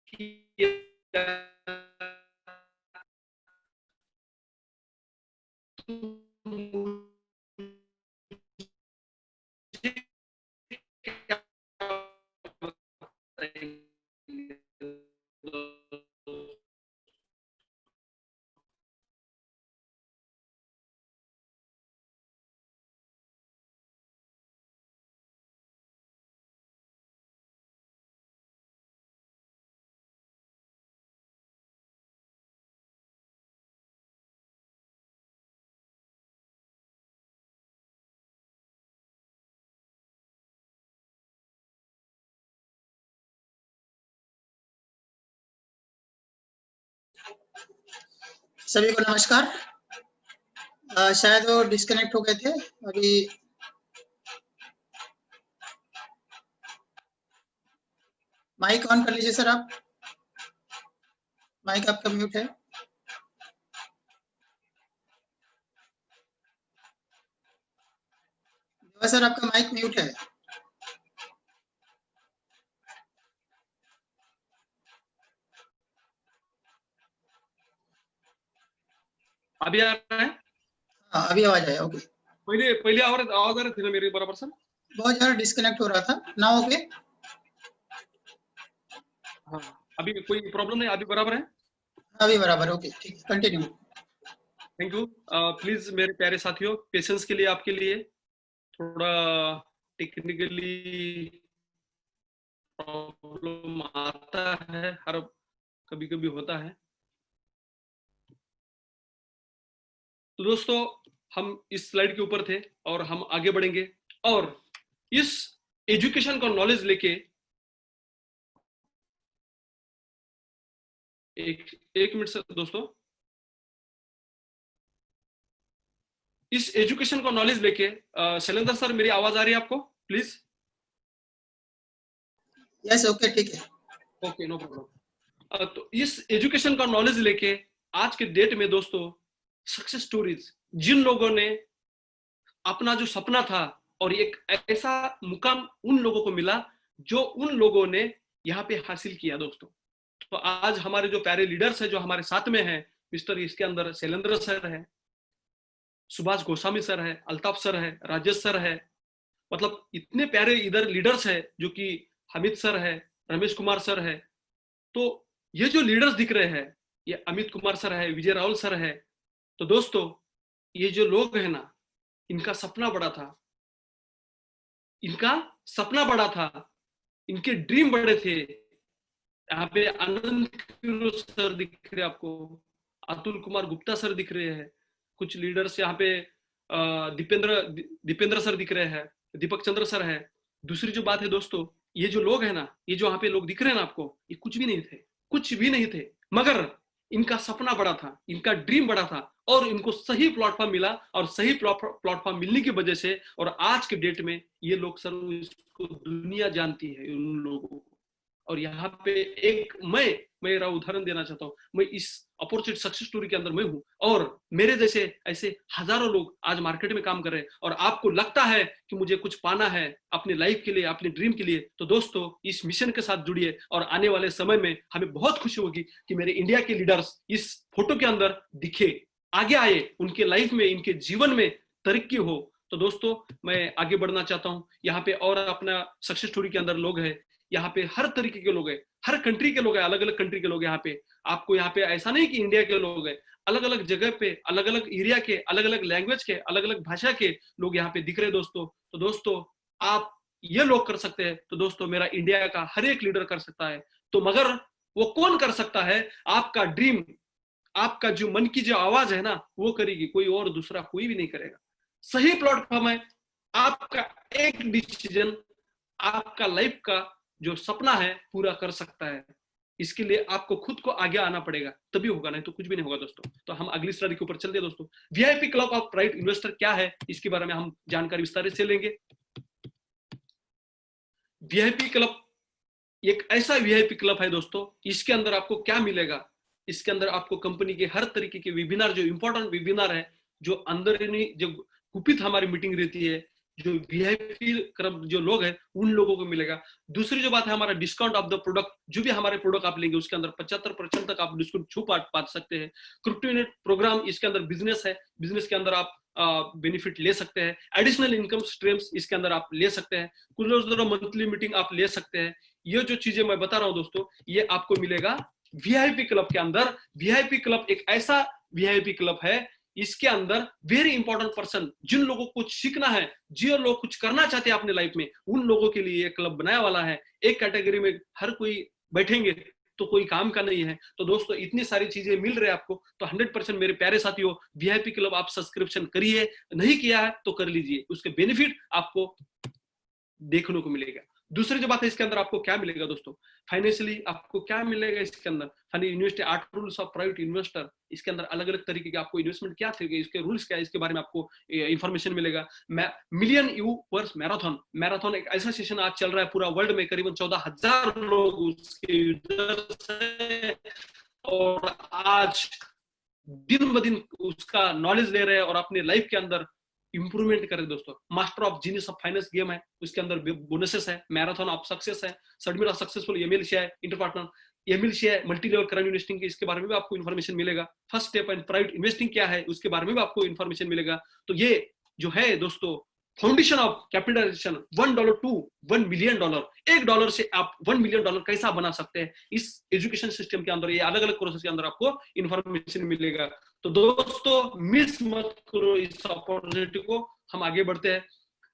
किया, क्या सभी को नमस्कार। शायद वो डिस्कनेक्ट हो गए थे अभी। माइक ऑन कर लीजिए सर, आप माइक आपका म्यूट है। सर आपका माइक म्यूट है। अभी आ रहा है? हाँ अभी आवाज आया। ओके, पहले आवाज आ रही थी ना मेरी बराबर सर? बहुत ज्यादा डिस्कनेक्ट हो रहा था ना। ओके, हाँ, अभी कोई प्रॉब्लम नहीं, अभी बराबर है? अभी बराबर। ओके ठीक है, कंटिन्यू। Thank you. प्लीज मेरे प्यारे साथियों, पेशेंस के लिए आपके लिए थोड़ा टेक्निकली प्रॉब्लम आता है, हर कभी कभी होता है। तो दोस्तों, हम इस स्लाइड के ऊपर थे और हम आगे बढ़ेंगे और इस एजुकेशन का नॉलेज लेके एक मिनट सर दोस्तों, इस एजुकेशन का नॉलेज लेके शैलेंद्र सर, मेरी आवाज आ रही है आपको? प्लीज। यस, ओके ठीक है। Okay, no problem. तो इस एजुकेशन का नॉलेज लेके आज के डेट में दोस्तों सक्सेस स्टोरीज, जिन लोगों ने अपना जो सपना था और एक ऐसा मुकाम उन लोगों को मिला जो उन लोगों ने यहाँ पे हासिल किया दोस्तों। तो आज हमारे जो प्यारे लीडर्स है जो हमारे साथ में है, मिस्टर इसके अंदर शैलेंद्र सर है, सुभाष गोस्वामी सर है, अल्ताफ सर है, राजेश सर है, मतलब इतने प्यारे इधर लीडर्स है, जो कि हमिद सर है, रमेश कुमार सर है। तो ये जो लीडर्स दिख रहे हैं, ये अमित कुमार सर है, विजय राहुल सर है। तो दोस्तों ये जो लोग हैं ना, इनका सपना बड़ा था, इनका सपना बड़ा था, इनके ड्रीम बड़े थे। यहाँ पे आनंद किरोड़ सर दिख रहे हैं आपको, अतुल कुमार गुप्ता सर दिख रहे हैं, कुछ लीडर्स यहाँ पे दीपेंद्र सर दिख रहे हैं, दीपक चंद्र सर है। दूसरी जो बात है दोस्तों, ये जो लोग हैं ना, ये जो यहाँ पे लोग दिख रहे हैं ना आपको, ये कुछ भी नहीं थे, कुछ भी नहीं थे, मगर इनका सपना बड़ा था, इनका ड्रीम बड़ा था, और इनको सही प्लेटफॉर्म मिला, और सही प्लेटफॉर्म मिलने की वजह से और आज के डेट में ये लोग सर इसको दुनिया जानती है उन लोगों को। और यहाँ पे एक मैं मेरा उदाहरण देना चाहता हूँ, मैं इस अपॉर्चुनिटी सक्सेस स्टोरी के अंदर मैं हूँ, और मेरे जैसे ऐसे हजारों लोग आज मार्केट में काम कर रहे हैं। और आपको लगता है कि मुझे कुछ पाना है अपनी लाइफ के लिए, अपने ड्रीम के लिए, तो दोस्तों इस मिशन के साथ जुड़िए, और आने वाले समय में हमें बहुत खुशी होगी कि मेरे इंडिया के लीडर्स इस फोटो के अंदर दिखे, आगे आए, उनके लाइफ में, इनके जीवन में तरक्की हो। तो दोस्तों मैं आगे बढ़ना चाहता हूँ। यहाँ पे और अपना सक्सेस स्टोरी के अंदर लोग हैं, यहाँ पे हर तरीके के लोग हैं, हर कंट्री के लोग हैं, अलग अलग कंट्री के लोग हैं यहाँ पे। आपको यहाँ पे ऐसा नहीं कि इंडिया के लोग हैं, अलग अलग जगह पे, अलग अलग एरिया के, अलग अलग लैंग्वेज के, अलग अलग भाषा के लोग यहाँ पे दिख रहे हैं दोस्तों। तो दोस्तों आप ये लोग कर सकते हैं, तो दोस्तों मेरा इंडिया का हर एक लीडर कर सकता है। तो मगर वो कौन कर सकता है? आपका ड्रीम, आपका जो मन की जो आवाज है ना, वो करेगी, कोई और दूसरा कोई भी नहीं करेगा। सही प्लेटफॉर्म है, आपका एक डिसीजन आपका लाइफ का जो सपना है पूरा कर सकता है। इसके लिए आपको खुद को आगे आना पड़ेगा, तभी होगा, नहीं तो कुछ भी नहीं होगा दोस्तों। तो हम अगली स्लाइड के ऊपर चलते हैं दोस्तों। VIP club of private investor क्या है, इसके बारे में हम जानकारी विस्तार से लेंगे। वीआईपी क्लब एक ऐसा वीआईपी क्लब है दोस्तों, इसके अंदर आपको क्या मिलेगा? इसके अंदर आपको कंपनी के हर तरीके के वेबिनार, जो इंपॉर्टेंट वेबिनार है, जो अंदर जो गुपित हमारी मीटिंग रहती है, जो वीआईपी क्लब जो लोग हैं उन लोगों को मिलेगा। दूसरी जो बात है, हमारा डिस्काउंट ऑफ द प्रोडक्ट, जो भी हमारे प्रोडक्ट आप लेंगे उसके अंदर 75% तक आप डिस्काउंट छू पा सकते हैं। क्रिप्टो यूनिट प्रोग्राम, इसके अंदर बिजनेस है, बिजनेस के अंदर आप बेनिफिट ले सकते हैं। एडिशनल इनकम स्ट्रीम्स इसके अंदर आप ले सकते हैं। कुछ मंथली मीटिंग आप ले सकते हैं। ये जो चीजें मैं बता रहा हूं दोस्तों, ये आपको मिलेगा वीआईपी क्लब के अंदर। वीआईपी क्लब एक ऐसा वीआईपी क्लब है, इसके अंदर वेरी इंपॉर्टेंट पर्सन, जिन लोगों को कुछ सीखना है, जो लोग कुछ करना चाहते हैं अपने लाइफ में, उन लोगों के लिए ये क्लब बनाया वाला है। एक कैटेगरी में हर कोई बैठेंगे तो कोई काम का नहीं है। तो दोस्तों इतनी सारी चीजें मिल रहे हैं आपको, तो 100% मेरे प्यारे साथियों, वीआईपी क्लब आप सब्सक्रिप्शन करिए, नहीं किया है तो कर लीजिए, उसके बेनिफिट आपको देखने को मिलेगा। दूसरी जो बात है, इसके अंदर आपको क्या मिलेगा दोस्तों? फाइनेंशियली आपको क्या मिलेगा इसके अंदर? Funny university 8 rules of private investor, इसके अंदर अलग अलग तरीके के आपको इन्वेस्टमेंट क्या थे, इसके रूल्स क्या है, इसके बारे में आपको इंफॉर्मेशन मिलेगा। Million universe marathon, marathon एक ऐसा सेशन आज चल रहा है पूरा वर्ल्ड में, करीबन 14,000 लोग उसके यूजर्स हैं, और आज दिन ब दिन उसका नॉलेज ले रहे हैं और अपने लाइफ के अंदर इंप्रूवमेंट करें दोस्तों। Master of genius of finance game है, उसके अंदर बोनसेस है। मैराथन ऑफ सक्सेस है, summit of successful ML share है, inter partner ML share, multi level current investing के, इसके बारे में भी आपको इन्फॉर्मेशन मिलेगा। First step and private investing क्या है, उसके बारे में भी आपको इन्फॉर्मेशन मिलेगा। तो ये जो है दोस्तों, foundation of capitalisation $1 to $1 million, $1 से आप $1 मिलियन कैसा बना सकते हैं, इस एजुकेशन सिस्टम के अंदर, ये अलग अलग कोर्सेज के अंदर आपको इन्फॉर्मेशन मिलेगा। तो दोस्तों मिस मत करो इस अपॉर्चुनिटी को। हम आगे बढ़ते हैं।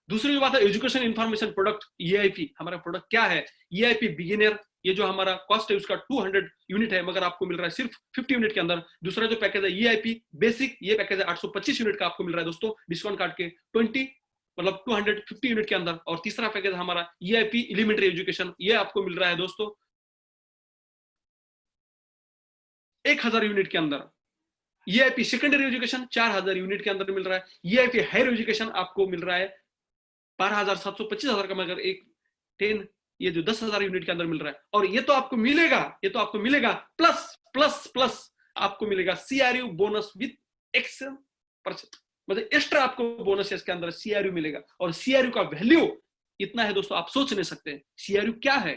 दूसरी बात है एजुकेशन इंफॉर्मेशन प्रोडक्ट, ईआईपी हमारा प्रोडक्ट क्या है? ईआईपी बिगिनर, ये जो हमारा कॉस्ट है उसका 200 यूनिट है, मगर आपको मिल रहा है सिर्फ 50 यूनिट के अंदर। दूसरा जो पैकेज है ईआईपी बेसिक, ये पैकेज है 825 यूनिट का आपको मिल रहा है दोस्तों, डिस्काउंट काट के 20 मतलब 250 यूनिट के अंदर। और तीसरा पैकेज हमारा ईआईपी एलिमेंट्री एजुकेशन, ये आपको मिल रहा है दोस्तों 1000 यूनिट के अंदर। ईआईपी सेकेंडरी एजुकेशन 4000 यूनिट के अंदर मिल रहा है। ईआईपी हायर एजुकेशन आपको मिल रहा है 12,000 725,000 का, मगर एक 10 ये जो 10,000 यूनिट के अंदर मिल रहा है, और ये तो आपको मिलेगा प्लस प्लस प्लस आपको मिलेगा CRU बोनस विद X%, मतलब एक्स्ट्रा आपको बोनस इसके अंदर CRU मिलेगा। और CRU का वैल्यू इतना है दोस्तों, आप सोच नहीं सकते। CRU क्या है?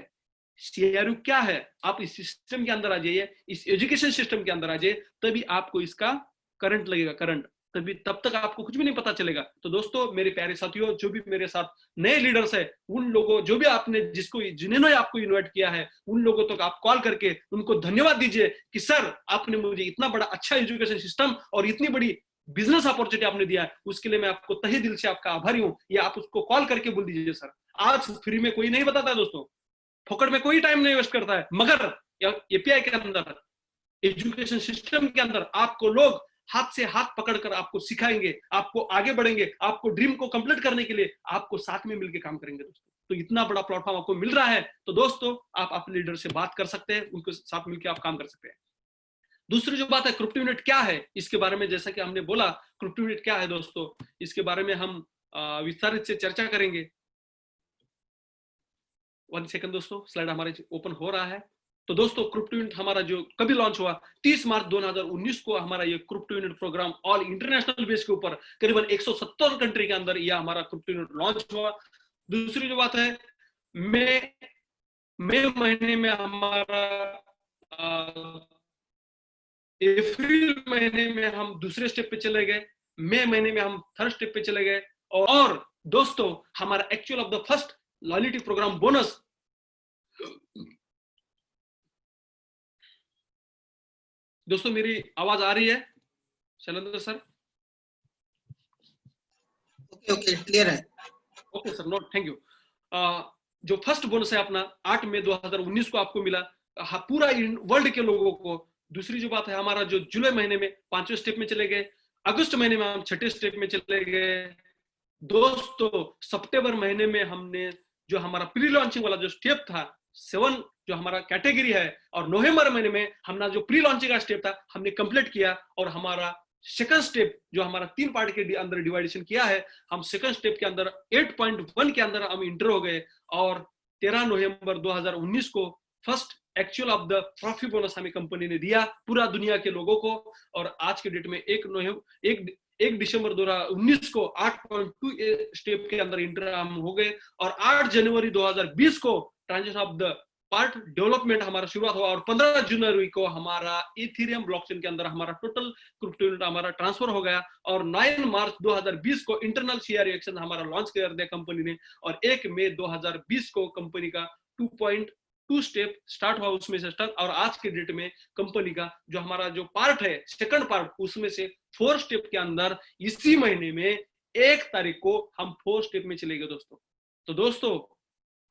CRU क्या है? आप इस सिस्टम के अंदर आ जाइए, इस एजुकेशन सिस्टम के अंदर आ जाइए, तभी आपको इसका करंट लगेगा, करंट। तभी तब तक आपको कुछ भी नहीं पता चलेगा। तो दोस्तों, मेरे प्यारे साथियों, जो भी मेरे साथ नए लीडर्स है, उन लोगों, जो भी आपने जिन्होंने आपको इन्वाइट किया है, उन लोगों तक आप कॉल करके उनको धन्यवाद दीजिए कि सर, आपने मुझे इतना बड़ा अच्छा एजुकेशन सिस्टम और इतनी बड़ी बिजनेस अपॉर्चुनिटी आपने दिया है, उसके लिए मैं आपको तहे दिल से आपका आभारी हूं। या आप उसको कॉल करके बोल दीजिए, सर आज फ्री में कोई नहीं बताता है दोस्तों, फोकट में कोई टाइम नहीं वेस्ट करता है, मगर एपीआई के अंदर, एजुकेशन सिस्टम के अंदर आपको लोग हाथ से हाथ पकड़कर आपको सिखाएंगे, आपको आगे बढ़ेंगे, आपको ड्रीम को कंप्लीट करने के लिए आपको साथ में मिलकर काम करेंगे दोस्तों। तो इतना बड़ा प्लेटफॉर्म आपको मिल रहा है, तो दोस्तों आप अपने लीडर से बात कर सकते हैं, उनके साथ मिलकर आप काम कर सकते हैं। दूसरी जो बात है, क्रिप्टो यूनिट क्या है, इसके बारे में जैसा कि हमने बोला, क्रिप्टो यूनिट क्या है दोस्तों, इसके बारे में हम विस्तारित से चर्चा करेंगे। 1 सेकंड दोस्तों, स्लाइड हमारे ओपन हो रहा है। तो दोस्तों, क्रिप्टो यूनिट हमारा जो कभी लॉन्च हुआ, 30 मार्च 2019 को हमारा ये crypto unit program all international base के ऊपर करीबन 170 कंट्री के अंदर यह हमारा क्रिप्टो यूनिट लॉन्च हुआ। दूसरी जो बात है, मई महीने में हमारा अप्रैल महीने में हम दूसरे स्टेप पे चले गए, मई महीने में हम थर्ड स्टेप पे चले गए। और दोस्तों, हमारा actual of the first loyalty programme bonus, दोस्तों मेरी आवाज आ रही है शैलेंद्र सर? ओके, क्लियर है। Okay sir, note, thank you. जो फर्स्ट बोनस है अपना 8 मई 2019 को आपको मिला, पूरा वर्ल्ड के लोगों को। दूसरी जो बात है, हमारा जो जुलाई महीने में 5वें स्टेप में चले गए, अगस्त महीने में हम 6ठे स्टेप में चले गए। दोस्तों, सितंबर महीने में हमने जो हमारा प्री लॉन्चिंग वाला जो स्टेप था 7 जो हमारा कैटेगरी है, और नवंबर महीने में हमने जो प्री लॉन्चिंग का स्टेप था हमने कंप्लीट किया, और हमारा सेकंड स्टेप जो हमारा 3 पार्ट के अंदर डिवाइडेशन किया है, हम सेकंड स्टेप के अंदर 8.1 के अंदर हम इंटर हो गए। और 13 नवंबर 2019 को first actual of the trophy bonus हमें कंपनी ने दिया पूरा दुनिया के लोगों को। और आज के डेट में 1 दिसंबर 2019 को 8.2 स्टेप के अंदर इंटर हम हो गए। और 8 जनवरी 2020 को transaction of the part development हमारा शुरुआत हुआ, और 15 जनवरी को हमारा इथेरियम ब्लॉकचेन के अंदर हमारा टोटल क्रिप्टो यूनिट हमारा ट्रांसफर हो गया। और 9 मार्च 2020 को इंटरनल CRU एक्शन हमारा लॉन्च कर दिया कंपनी ने। और 1 मई 2020 को कंपनी का 2.2 स्टेप स्टार्ट हुआ, उसमें से स्टार्ट। और आज के डेट में कंपनी का जो हमारा जो पार्ट है, सेकंड पार्ट, उसमें से 4 स्टेप के अंदर इसी महीने में 1 तारीख को हम 4 स्टेप में चले गए दोस्तों। तो दोस्तों,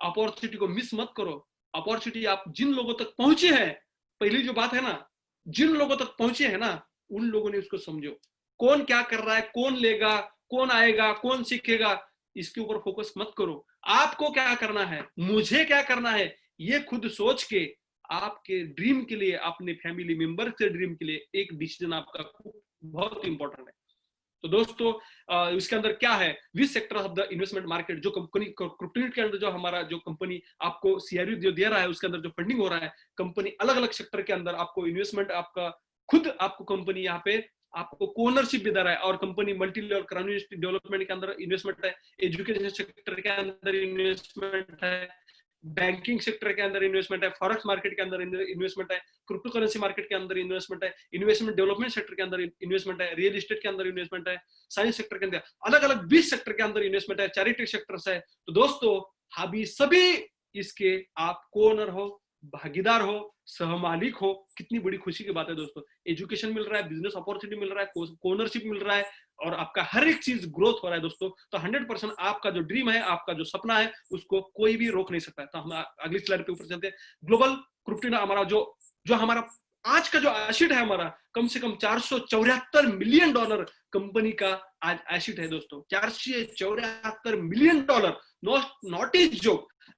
अपॉर्चुनिटी को मिस मत करो। अपॉर्चुनिटी आप जिन लोगों तक पहुंचे हैं, पहली जो बात है ना, जिन लोगों तक पहुंचे हैं ना, उन लोगों ने उसको समझो। कौन क्या कर रहा है, कौन लेगा, कौन आएगा, कौन सीखेगा, इसके ऊपर फोकस मत करो। आपको क्या करना है, मुझे क्या करना है, ये खुद सोच के आपके ड्रीम के लिए, अपने फैमिली मेंबर के ड्रीम के लिए एक डिसीजन आपका बहुत इंपॉर्टेंट है। तो दोस्तों, इसके अंदर क्या है, which sector of the investment market, जो कंपनी क्रिप्टो यूनिट के अंदर जो हमारा जो कंपनी आपको CRU जो दे रहा है, उसके अंदर जो फंडिंग हो रहा है, कंपनी अलग अलग सेक्टर के अंदर आपको इन्वेस्टमेंट, आपका खुद आपको कंपनी यहाँ पे आपको ओनरशिप भी दे रहा है। और company multi level community development के अंदर इन्वेस्टमेंट है, एजुकेशन सेक्टर के अंदर इन्वेस्टमेंट है, बैंकिंग सेक्टर के अंदर इन्वेस्टमेंट है, फॉरेक्स मार्केट के अंदर इन्वेस्टमेंट है, क्रिप्टो करेंसी मार्केट के अंदर इन्वेस्टमेंट है, इन्वेस्टमेंट डेवलपमेंट सेक्टर के अंदर इन्वेस्टमेंट है, रियल एस्टेट के अंदर इन्वेस्टमेंट है, साइंस सेक्टर के अंदर अलग अलग 20 सेक्टर के अंदर इन्वेस्टमेंट है, चैरिटी सेक्टर्स है। तो दोस्तों, अभी सभी इसके आप कोनर हो, भागीदार हो, सहमालिक हो। कितनी बड़ी खुशी की बात है दोस्तों। एजुकेशन मिल रहा है, बिजनेस अपॉर्चुनिटी मिल रहा है, कोनरशिप मिल रहा है, और आपका हर एक चीज ग्रोथ हो रहा है दोस्तों। तो 100% आपका जो ड्रीम है, आपका जो सपना है, उसको कोई भी रोक नहीं सकता है। तो हम अगली स्लाइड पे ऊपर चलते हैं। ग्लोबल क्रिप्टो हमारा जो हमारा आज का जो एसेट है, हमारा कम से कम $474 मिलियन कंपनी का आज एसेट है दोस्तों। $474 मिलियन, नॉट इज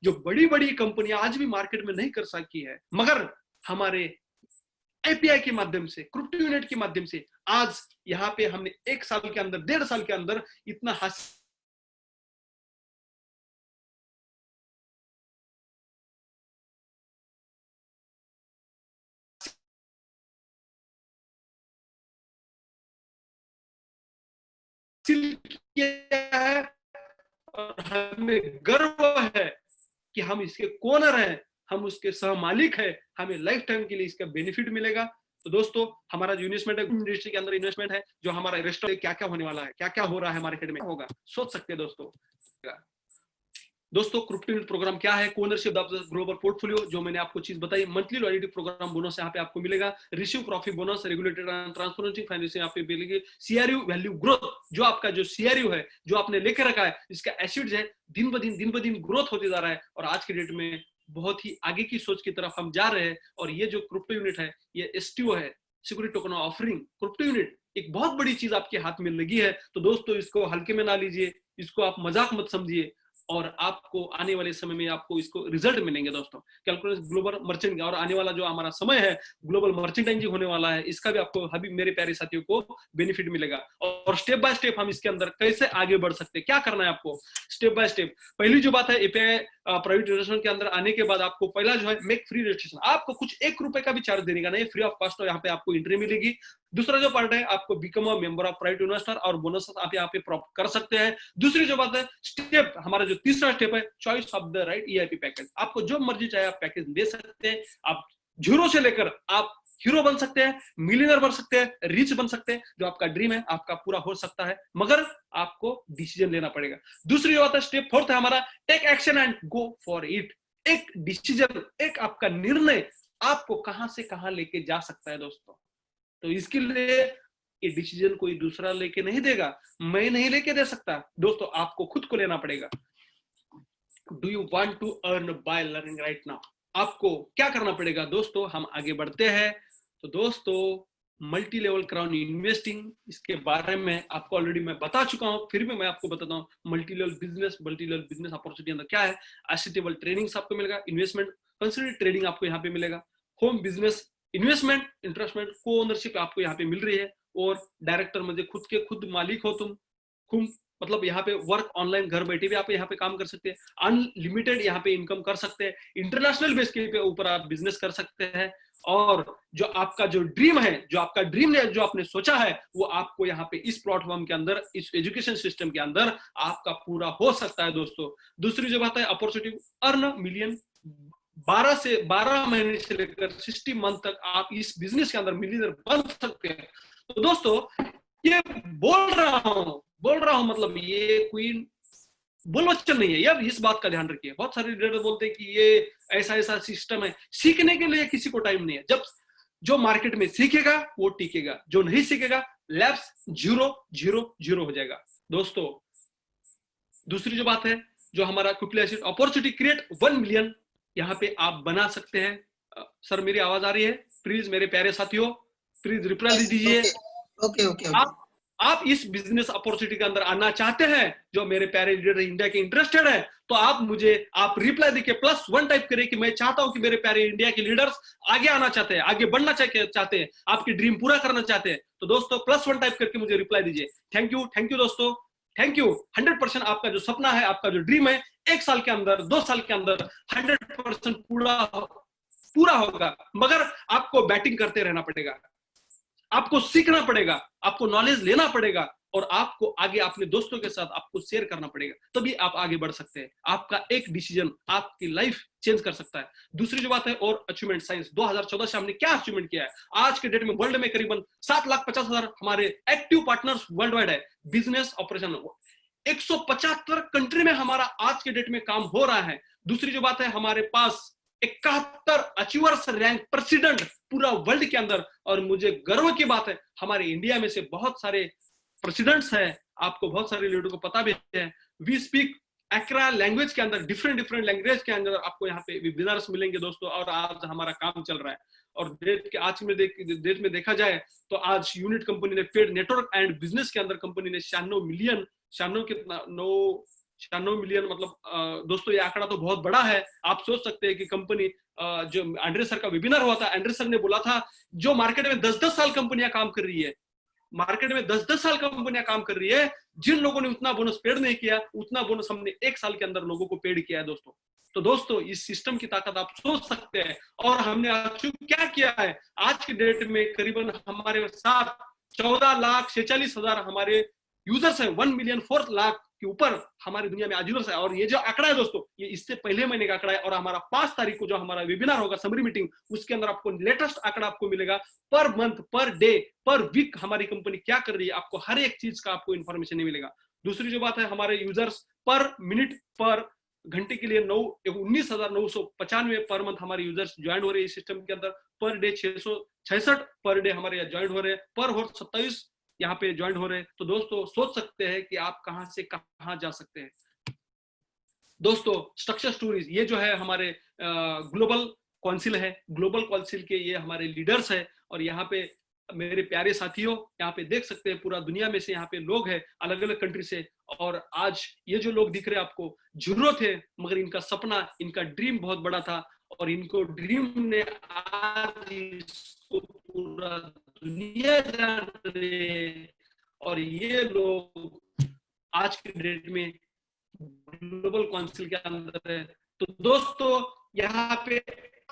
जो बड़ी बड़ी कंपनियां आज भी मार्केट में नहीं कर सकी है, मगर हमारे API के माध्यम से, क्रिप्टो यूनिट के माध्यम से आज यहाँ पे हमने 1 साल के अंदर, 1.5 साल के अंदर इतना हासिल हासिल किया है और हमें गर्व है कि हम इसके कोनर हैं, हम उसके सह मालिक है, हमें लाइफ टाइम के लिए इसका बेनिफिट मिलेगा। तो दोस्तों, हमारा जो इन्वेस्टमेंट है इंडस्ट्री के अंदर इन्वेस्टमेंट है, जो हमारा रेस्टोरेंट क्या क्या होने वाला है, क्या क्या हो रहा है मार्केट में होगा, सोच सकते हैं दोस्तों क्रिप्टो यूनिट प्रोग्राम क्या है, ownership of the global portfolio, जो मैंने आपको चीज बताई, मंथली लॉयल्टी प्रोग्राम बोनस यहाँ पे आपको मिलेगा, receive profit bonus, regulated and transparency financing यहाँ पे मिलेगी, सीआरयू वैल्यू ग्रोथ, जो आपका जो सीआरयू है जो आपने लेके रखा है, इसका एसिड है दिन ब दिन ग्रोथ होते जा रहा है और आज के डेट में बहुत ही आगे की सोच की तरफ हम जा रहे हैं। और ये जो क्रिप्टो यूनिट है, ये एसटीओ है, security token offering crypto unit, एक बहुत बड़ी चीज आपके हाथ में लगी है। तो दोस्तों, इसको हल्के में ना लीजिए, इसको आप मजाक मत समझिए और आपको आने वाले समय में आपको इसको रिजल्ट मिलेंगे दोस्तों। कैलकुलेट ग्लोबल मर्चेंट, और आने वाला जो हमारा समय है ग्लोबल मर्चेंडाइजिंग होने वाला है, इसका भी आपको अभी मेरे प्यारे साथियों को बेनिफिट मिलेगा। और स्टेप बाय स्टेप हम इसके अंदर कैसे आगे बढ़ सकते हैं, क्या करना है आपको स्टेप बाय स्टेप। पहली जो बात है, एपीआई प्राइवेट रजिस्ट्रेशन के अंदर आने के बाद आपको पहला जो है मेक फ्री रजिस्ट्रेशन, आपको कुछ 1 रुपए का भी चार्ज देने का नहीं, फ्री ऑफ कॉस्ट यहाँ पे आपको एंट्री मिलेगी। दूसरा जो पार्ट है, आपको become a member of private investor और बोनस आप यहाँ पे प्राप्त कर सकते हैं। दूसरी जो बात है स्टेप, हमारा जो तीसरा स्टेप है, choice of the right EIP package, आपको जो मर्जी चाहे आप पैकेज दे सकते हैं। आप जीरो से लेकर आप हीरो बन सकते हैं, मिलियनर बन सकते हैं, रिच बन सकते हैं, जो आपका ड्रीम है आपका पूरा हो सकता है, मगर आपको डिसीजन लेना पड़ेगा। दूसरी बात है स्टेप फोर्थ है हमारा, take action and go for it. एक डिसीजन, एक आपका निर्णय आपको कहां से कहां लेके जा सकता है दोस्तों। तो इसके लिए ये डिसीजन कोई दूसरा लेके नहीं देगा, मैं नहीं लेके दे सकता दोस्तों, आपको खुद को लेना पड़ेगा। Do you want to earn by learning right now, आपको क्या करना पड़ेगा दोस्तों। हम आगे बढ़ते हैं। तो दोस्तों, मल्टी लेवल क्राउन इन्वेस्टिंग, इसके बारे में आपको ऑलरेडी मैं बता चुका हूं, फिर भी मैं आपको बताता हूं। मल्टी लेवल बिजनेस अपॉर्चुनिटी अंदर क्या है, एसेटेबल ट्रेनिंग्स आपको मिलेगा, इन्वेस्टमेंट कंसिडर ट्रेडिंग आपको यहाँ पे मिलेगा, होम बिजनेस इन्वेस्टमेंट, इंटरेस्टमेंट, को ओनरशिप आपको यहाँ पे मिल रही है, और डायरेक्टर में खुद मालिक हो तुम मतलब यहाँ पे वर्क ऑनलाइन, घर बैठे भी आप यहाँ पे काम कर सकते हैं, अनलिमिटेड यहाँ पे इनकम कर सकते हैं, इंटरनेशनल बेस के ऊपर आप बिजनेस कर सकते हैं। और जो आपका जो ड्रीम है, जो आपका ड्रीम है, जो आपने सोचा है, वो आपको यहाँ पे इस प्लेटफॉर्म के अंदर, इस एजुकेशन सिस्टम के अंदर आपका पूरा हो सकता है दोस्तों। दूसरी जो बात है, अपॉर्चुनिटी अर्न मिलियन, 12 महीने से लेकर 60 मंथ तक आप इस बिजनेस के अंदर मिलियनर बन सकते हैं। तो दोस्तों, ये बोल रहा हूं मतलब ये कोई बोलवचन नहीं है यार, इस बात का ध्यान रखिए। बहुत सारे लीडर बोलते हैं कि ये ऐसा सिस्टम है, सीखने के लिए किसी को टाइम नहीं है। जब जो मार्केट में सीखेगा वो टिकेगा, जो नहीं सीखेगा लैप्स 0 हो जाएगा दोस्तों। दूसरी जो बात है, जो हमारा क्विकली अपॉर्चुनिटी क्रिएट 1 मिलियन यहाँ पे आप बना सकते हैं। सर मेरी आवाज आ रही है? प्लीज मेरे प्यारे साथियों, प्लीज रिप्लाई दीजिए। ओके। आप इस बिजनेस अपॉर्चुनिटी के अंदर आना चाहते हैं, जो मेरे प्यारे लीडर इंडिया के इंटरेस्टेड है, तो आप रिप्लाई देखिए +1 टाइप करें कि मैं चाहता हूं कि मेरे प्यारे इंडिया के लीडर्स आगे आना चाहते हैं, आगे बढ़ना चाहते हैं, आपकी ड्रीम पूरा करना चाहते हैं। तो दोस्तों +1 टाइप करके मुझे रिप्लाई दीजिए। थैंक यू दोस्तों, थैंक यू। 100% आपका जो सपना है, आपका जो ड्रीम है, 1 साल के अंदर, 2 साल के अंदर 100% पूरा होगा, मगर आपको बैटिंग करते रहना पड़ेगा, आपको सीखना पड़ेगा, आपको नॉलेज लेना पड़ेगा, और आपको आगे अपने दोस्तों के साथ आपको शेयर करना पड़ेगा, तभी आप आगे बढ़ सकते हैं। आपका एक डिसीजन आपकी लाइफ चेंज कर सकता है। दूसरी जो बात है, और अचीवमेंट साइंस 2014 से हमने क्या अचीवमेंट किया है। आज के डेट में वर्ल्ड में करीबन 7,50,000 हमारे एक्टिव पार्टनर्स वर्ल्ड वाइड है बिजनेस ऑपरेशन। 175 कंट्री में हमारा आज के डेट में काम हो रहा है। दूसरी जो बात है, हमारे पास 71 अचीवर्स रैंक प्रेसिडेंट पूरा वर्ल्ड के अंदर, और मुझे गर्व की बात है हमारे इंडिया में से बहुत सारे प्रेसिडेंट्स हैं, आपको बहुत सारे लीडर को पता भी है। वी स्पीक एक्रा लैंग्वेज के अंदर, डिफरेंट लैंग्वेज के अंदर आपको यहाँ पे वेबिनार्स मिलेंगे दोस्तों, और आज हमारा काम चल रहा है। और आज में डेट में देखा जाए तो आज यूनिट कंपनी ने पेड नेटवर्क एंड बिजनेस के अंदर कंपनी ने 96 मिलियन मतलब दोस्तों ये आंकड़ा तो बहुत बड़ा है। आप सोच सकते हैं कि कंपनी जो एंड्रे सर का वेबिनार हुआ था, एंड्रे सर ने बोला था जो मार्केट में 10-10 साल कंपनियां काम कर रही है, मार्केट में 10-10 साल कंपनियां काम कर रही है, जिन लोगों ने उतना बोनस पेड नहीं किया, उतना बोनस हमने 1 साल के अंदर लोगों को पेड किया है दोस्तों। तो दोस्तों इस सिस्टम की ताकत आप सोच सकते हैं। और हमने आज क्या किया है, आज की डेट में करीबन हमारे साथ 14,46,000 हमारे यूजर्स है, 1,04,00,000 के ऊपर हमारी दुनिया में आज यूजर्स है। और ये जो आंकड़ा है दोस्तों, ये इससे पहले महीने का आंकड़ा है, और हमारा 5 तारीख को जो हमारा वेबिनार होगा, समरी मीटिंग, उसके अंदर आपको लेटेस्ट आंकड़ा आपको मिलेगा। पर मंथ, पर डे, पर वीक हमारी कंपनी क्या कर रही है, आपको हर एक चीज का आपको इन्फॉर्मेशन नहीं मिलेगा। दूसरी जो बात है, हमारे यूजर्स पर मिनट, पर घंटे के लिए 19,995 पर मंथ हमारे यूजर्स ज्वाइन हो रहे हैं इस सिस्टम के अंदर। पर डे 666 पर डे हमारे यहाँ ज्वाइन हो रहे हैं, पर हॉर्स 27 यहाँ पे ज्वाइन हो रहे हैं। तो दोस्तों सोच सकते हैं कि आप कहां से कहां जा सकते हैं। दोस्तों स्ट्रक्चर स्टोरीज, ये जो है हमारे ग्लोबल काउंसिल है, ग्लोबल काउंसिल के ये हमारे लीडर्स है, और यहाँ पे मेरे प्यारे साथियों, यहाँ पे देख सकते हैं पूरा दुनिया में से यहाँ पे लोग हैं, अलग अलग कंट्री से। और आज ये जो लोग दिख रहे हैं आपको, जरूरत है, मगर इनका सपना, इनका ड्रीम बहुत बड़ा था, और इनको ड्रीम ने आज इसको पूरा दुनिया जान रही है। और ये लोग आज की डेट में ग्लोबल काउंसिल के अंदर है। तो दोस्तों यहाँ पे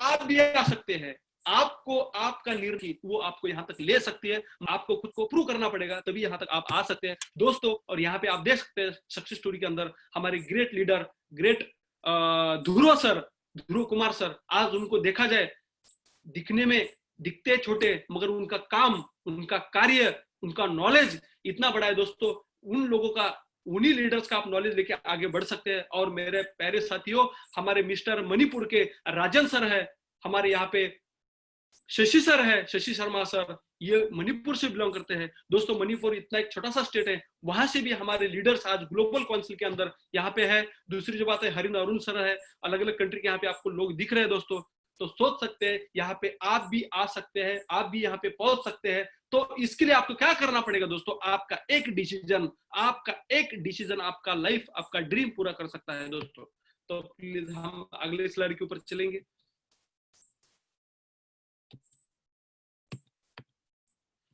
आप भी आ सकते हैं, आपको आपका निर्णय वो आपको यहाँ तक ले सकती है, आपको खुद को प्रूव करना पड़ेगा, तभी यहाँ तक आप आ सकते हैं दोस्तों। और यहाँ पे आप देख सकते हैं सक्सेस स्टोरी के अंदर हमारे ग्रेट लीडर, ग्रेट ध्रुव सर, ध्रुव कुमार सर, आज उनको देखा जाए, दिखने में दिखते छोटे, मगर उनका काम, उनका कार्य, उनका नॉलेज इतना बड़ा है दोस्तों। उन लोगों का, उन्हीं लीडर्स का आप नॉलेज लेके आगे बढ़ सकते हैं। और मेरे प्यारे साथियों, हमारे मिस्टर मणिपुर के राजन सर है, हमारे यहाँ पे शशि सर है, शशि शर्मा सर, ये मणिपुर से बिलोंग करते हैं दोस्तों। मणिपुर इतना एक छोटा सा स्टेट है, वहां से भी हमारे लीडर्स आज ग्लोबल काउंसिल के अंदर यहाँ पे है। दूसरी जो बात है, हरिन अरुण सर है, अलग अलग कंट्री के यहाँ पे आपको लोग दिख रहे हैं दोस्तों। तो सोच सकते हैं यहाँ पे आप भी आ सकते हैं, आप भी यहाँ पे पहुंच सकते हैं। तो इसके लिए आपको क्या करना पड़ेगा दोस्तों, आपका एक डिसीजन, आपका एक डिसीजन आपका लाइफ, आपका ड्रीम पूरा कर सकता है दोस्तों। तो प्लीज हम अगले स्लाइड के ऊपर चलेंगे।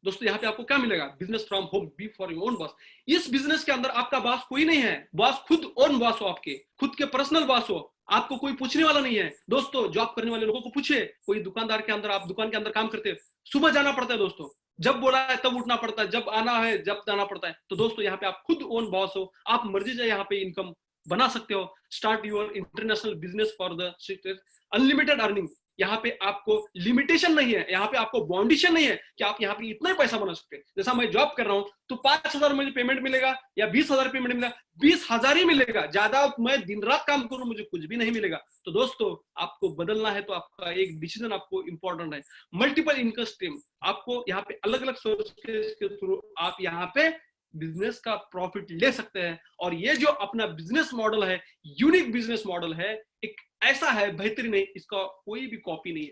दोस्तों यहाँ पे आपको क्या मिलेगा, business from home, be for your own boss. इस बिजनेस के अंदर आपका बॉस कोई नहीं है, बॉस खुद ओन बॉस हो, आपके खुद के पर्सनल बॉस हो, आपको कोई पूछने वाला नहीं है दोस्तों। जॉब करने वाले लोगों को पूछिए, कोई दुकानदार के अंदर, आप दुकान के अंदर काम करते हैं, सुबह जाना पड़ता है दोस्तों, जब बोला है तब उठना पड़ता है, जब आना है जब जाना पड़ता है। तो दोस्तों यहाँ पे आप खुद ओन बॉस हो, आप मर्जी से यहाँ पे इनकम बना सकते हो। Start your international business for the unlimited earning. यहाँ पे आपको लिमिटेशन नहीं है, यहाँ पे आपको बाउंडेशन नहीं है कि आप यहाँ पे इतना ही पैसा बना सकते हैं। जैसा मैं जॉब कर रहा हूँ तो 5,000 मुझे पेमेंट मिलेगा या 20,000 पेमेंट मिलेगा, 20,000 ही मिलेगा, ज्यादा मैं दिन रात काम करूँ मुझे कुछ भी नहीं मिलेगा। तो दोस्तों आपको बदलना है तो आपका एक डिसीजन आपको इंपॉर्टेंट है। मल्टीपल इनकम स्ट्रीम, आपको यहाँ पे अलग अलग सोर्स के थ्रू आप यहाँ पे बिजनेस का प्रॉफिट ले सकते हैं। और ये जो अपना बिजनेस मॉडल है, यूनिक बिजनेस मॉडल है, एक ऐसा है बेहतरीन है, इसका कोई भी कॉपी नहीं है।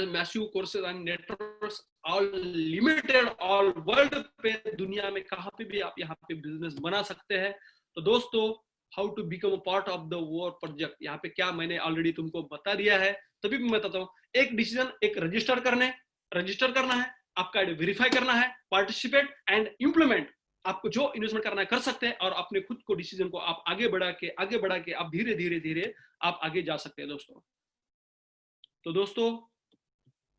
Massive courses and networks all limited, all world पे, दुनिया में कहाँ पे भी आप यहाँ पे बिजनेस बना सकते हैं। तो दोस्तों how to become a part of the war project, यहाँ पे क्या मैंने ऑलरेडी तुमको बता दिया है, तभी मैं बताता हूँ। एक डिसीजन, एक रजिस्टर करना है, आपका वेरीफाई करना है, पार्टिसिपेट एंड इंप्लीमेंट। आपको जो इन्वेस्टमेंट करना है कर सकते हैं, और अपने खुद को डिसीजन को आप आगे बढ़ा के आप धीरे धीरे आप आगे जा सकते हैं दोस्तों। तो दोस्तों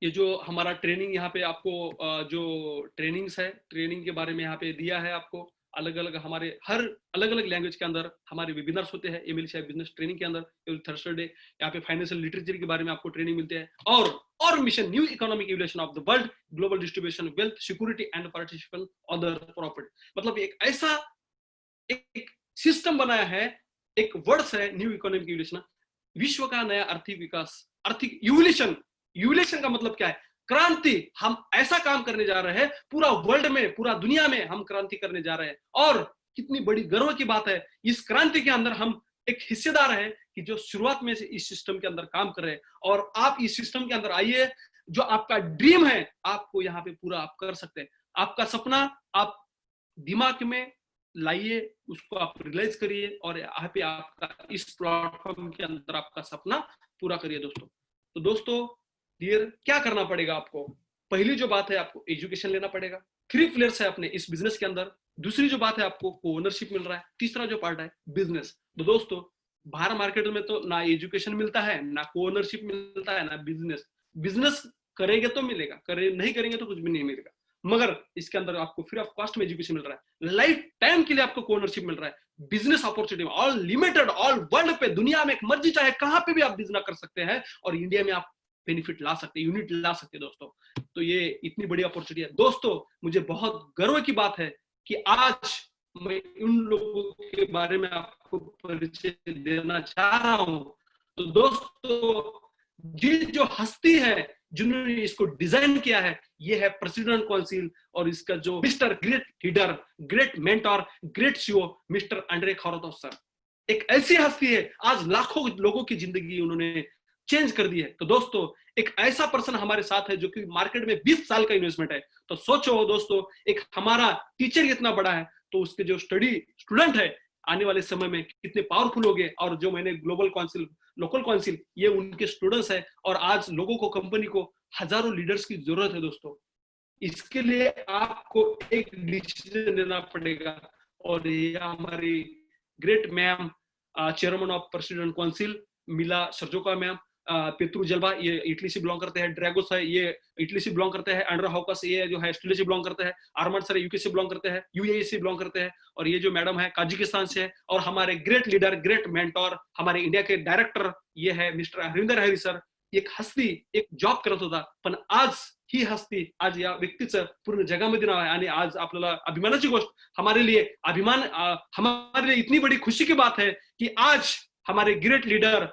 ये जो हमारा ट्रेनिंग यहाँ पे आपको जो ट्रेनिंग्स है, ट्रेनिंग के बारे में यहाँ पे दिया है आपको। अलग अलग हमारे हर अलग अलग लैंग्वेज के अंदर हमारे वेबिनार्स होते हैं एमएलसी बिजनेस ट्रेनिंग के अंदर। एवरी थर्सडे यहाँ पे फाइनेंशियल लिटरेचर के बारे में आपको ट्रेनिंग मिलते हैं। और mission new economic evolution of the world, global distribution, wealth, security and participation on the profit. मतलब एक ऐसा एक सिस्टम बनाया है, एक वर्ड्स है न्यू इकोनॉमिक इवोल्यूशन, विश्व का नया आर्थिक विकास, आर्थिक इवोल्यूशन का मतलब क्या है, क्रांति। हम ऐसा काम करने जा रहे हैं, पूरा वर्ल्ड में, पूरा दुनिया में हम क्रांति करने जा रहे हैं। और कितनी बड़ी गर्व की बात है, इस क्रांति के अंदर हम एक हिस्सेदार हैं कि जो शुरुआत में से इस सिस्टम के अंदर काम कर रहे हैं। और आप इस सिस्टम के अंदर आइए, जो आपका ड्रीम है आपको यहाँ पे पूरा आप कर सकते हैं। आपका सपना आप दिमाग में लाइए, उसको आप रियलाइज करिए, और यहाँ पे आपका इस प्लेटफॉर्म के अंदर आपका सपना पूरा करिए दोस्तों। तो दोस्तों डियर, क्या करना पड़ेगा आपको, पहली जो बात है आपको एजुकेशन लेना पड़ेगा। 3 प्लेयर्स है अपने इस बिजनेस के अंदर। दूसरी जो बात है आपको ओनरशिप मिल रहा है। तीसरा जो पार्ट है बिजनेस। तो दोस्तों बाहर मार्केट में तो ना एजुकेशन मिलता है, ना ओनरशिप मिलता है, ना बिजनेस। बिजनेस करेंगे तो मिलेगा, नहीं करेंगे तो कुछ भी नहीं मिलेगा। मगर इसके अंदर आपको फ्री ऑफ कॉस्ट में एजुकेशन मिल रहा है, लाइफ टाइम के लिए आपको ओनरशिप मिल रहा है, business opportunity all limited, all world पे, दुनिया में एक मर्जी चाहे कहां पे भी आप बिजनेस कर सकते हैं और इंडिया में आप बेनिफिट ला सकते हैं, यूनिट ला सकते हैं दोस्तों। तो ये इतनी बड़ी अपॉर्चुनिटी है दोस्तों। मुझे बहुत गर्व की बात है कि आज मैं उन लोगों के बारे में आपको परिचय देना चाह रहा हूं। तो दोस्तों ये जो हस्ती है जिन्होंने इसको डिजाइन किया है, ये है प्रेसिडेंट काउंसिल और इसका जो mister great leader, great mentor, great CEO mister Andre Kharotov sir. एक ऐसी हस्ती है, आज लाखों लोगों की जिंदगी उन्होंने चेंज कर दी है। तो दोस्तों एक ऐसा पर्सन हमारे साथ है जो कि मार्केट में 20 साल का इन्वेस्टमेंट है। तो सोचो दोस्तों, एक हमारा टीचर इतना बड़ा है तो उसके जो स्टूडेंट है आने वाले समय में कितने पावरफुल हो गए। और जो मैंने ग्लोबल काउंसिल, लोकल काउंसिल, ये उनके स्टूडेंट्स है। और आज लोगों को, कंपनी को हजारों लीडर्स की जरूरत है दोस्तों। इसके लिए आपको एक डिसीजन लेना पड़ेगा और ये हमारी great ma'am, chairman of president council मिला सर्जोका मैम, पेत्रु जलवा, ये इटली से बिलोंग करते हैं, ड्रैगोस है ये इटली से बिलोंग करते हैं, एंड्रो हाउकस ये जो है ऑस्ट्रेलिया से बिलोंग करते हैं, आर्मड सर यूके से बिलोंग करते हैं, यूएई से बिलोंग करते हैं, और ये जो मैडम है काजिकिस्तान से है। और हमारे ग्रेट लीडर, ग्रेट मेंटोर, हमारे इंडिया के डायरेक्टर ये है मिस्टर हरिंदर हरी सर। एक हस्ती एक जॉब करत होता पण आज ही हस्ती, आज या व्यक्तीचं पूर्ण जगामध्ये नाव आहे। आणि आज आपल्याला अभिमानाची गोष्ट, हमारे लिए अभिमान, हमारे लिए इतनी बड़ी खुशी की बात है कि आज हमारे ग्रेट लीडर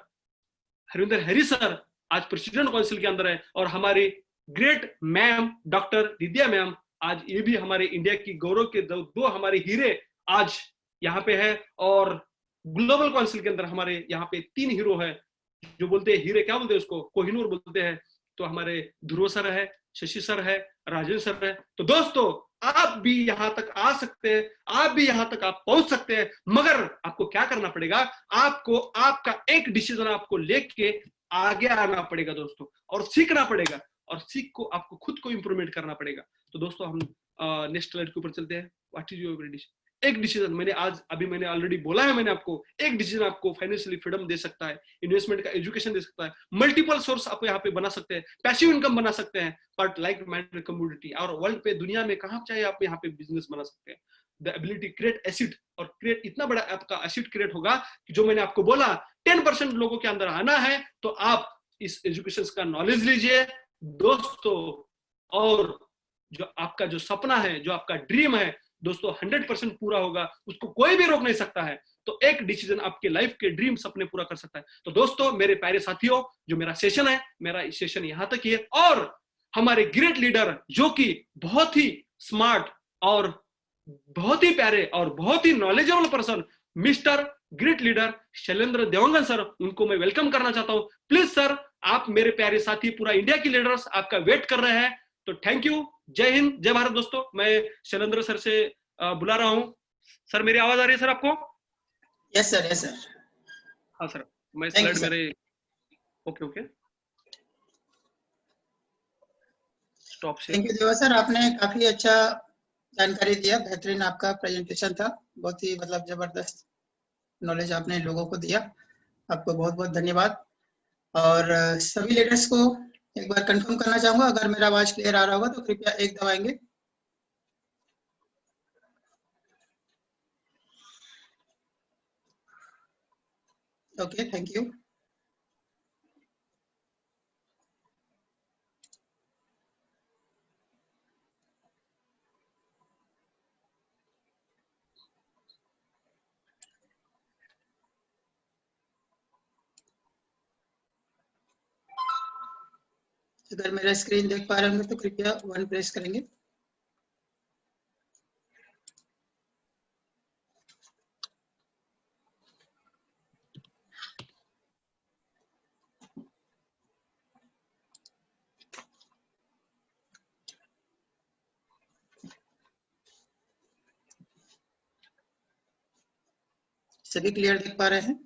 हरिंदर हरी सर आज प्रेसिडेंट काउंसिल के अंदर है। और हमारी ग्रेट मैम डॉक्टर दिद्या मैम, आज ये भी हमारे इंडिया की गौरव के दो हमारे हीरे आज यहाँ पे है। और ग्लोबल काउंसिल के अंदर हमारे यहाँ पे 3 हीरो है, जो बोलते हैं हीरे, क्या बोलते हैं उसको, कोहिनूर बोलते हैं। तो हमारे ध्रुव सर है, शशि सर है, राजेंद्र सर है। तो दोस्तों आप भी यहां तक आ सकते हैं, आप भी यहां तक आप पहुंच सकते हैं, मगर आपको क्या करना पड़ेगा, आपको आपका एक डिसीजन आपको लेके आगे आना पड़ेगा दोस्तों, और सीखना पड़ेगा, और सीख को आपको खुद को इंप्रूवमेंट करना पड़ेगा। तो दोस्तों हम नेक्स्ट स्लाइड के ऊपर चलते हैं। What is your decision? एक डिसीजन मैंने ऑलरेडी बोला है, मैंने आपको एक डिसीजन आपको फाइनेंशियली फ्रीडम दे सकता है, इन्वेस्टमेंट का एजुकेशन दे सकता है, मल्टीपल सोर्स आप यहाँ पे बना सकते हैं, पैसिव इनकम बना सकते हैं, बट लाइक माइंडेड कम्युनिटी, और वर्ल्ड पे, दुनिया में कहाँ चाहे आप यहाँ पे बिजनेस बना सकते हैं। द एबिलिटी क्रिएट एसिड, और क्रिएट इतना बड़ा आपका एसिड क्रिएट होगा कि जो मैंने आपको बोला 10% लोगों के अंदर आना है। तो आप इस एजुकेशन का नॉलेज लीजिए दोस्तों, और जो आपका जो सपना है, जो आपका ड्रीम है दोस्तों 100% पूरा होगा, उसको कोई भी रोक नहीं सकता है। तो एक डिसीजन आपके लाइफ के ड्रीम सपने पूरा कर सकता है। तो दोस्तों मेरे प्यारे साथियों, जो मेरा सेशन है, मेरा सेशन यहां तक ही है। और हमारे ग्रेट लीडर जो कि बहुत ही स्मार्ट और बहुत ही प्यारे और बहुत ही knowledgeable person, mister great leader Shailendra Dewangan sir, उनको मैं वेलकम करना चाहता हूं। प्लीज सर, आप मेरे प्यारे साथी, पूरा इंडिया की लीडर्स आपका वेट कर रहे हैं। तो थैंक यू, जय हिंद, जय भारत दोस्तों। मैं शैलेंद्र सर से बुला रहा हूं। सर मेरी आवाज आ रही है सर आपको? Yes sir, yes sir. हाँ सर, मैं Thank you, स्लाइड sir. मेरे, ओके ओके, स्टॉप से। थैंक यू देवा सर, आपने काफी अच्छा जानकारी दिया, बेहतरीन आपका प्रेजेंटेशन था, बहुत ही मतलब जबरदस्त नॉलेज आपने लोगों को दिया, आपको बहुत बहुत धन्यवाद। और सभी लीडर्स को एक बार कंफर्म करना चाहूंगा, अगर मेरा आवाज क्लियर आ रहा होगा तो कृपया एक दबाएंगे। Okay, thank you. अगर मेरा स्क्रीन देख पा रहे होंगे तो कृपया 1 प्रेस करेंगे। सभी क्लियर देख पा रहे हैं?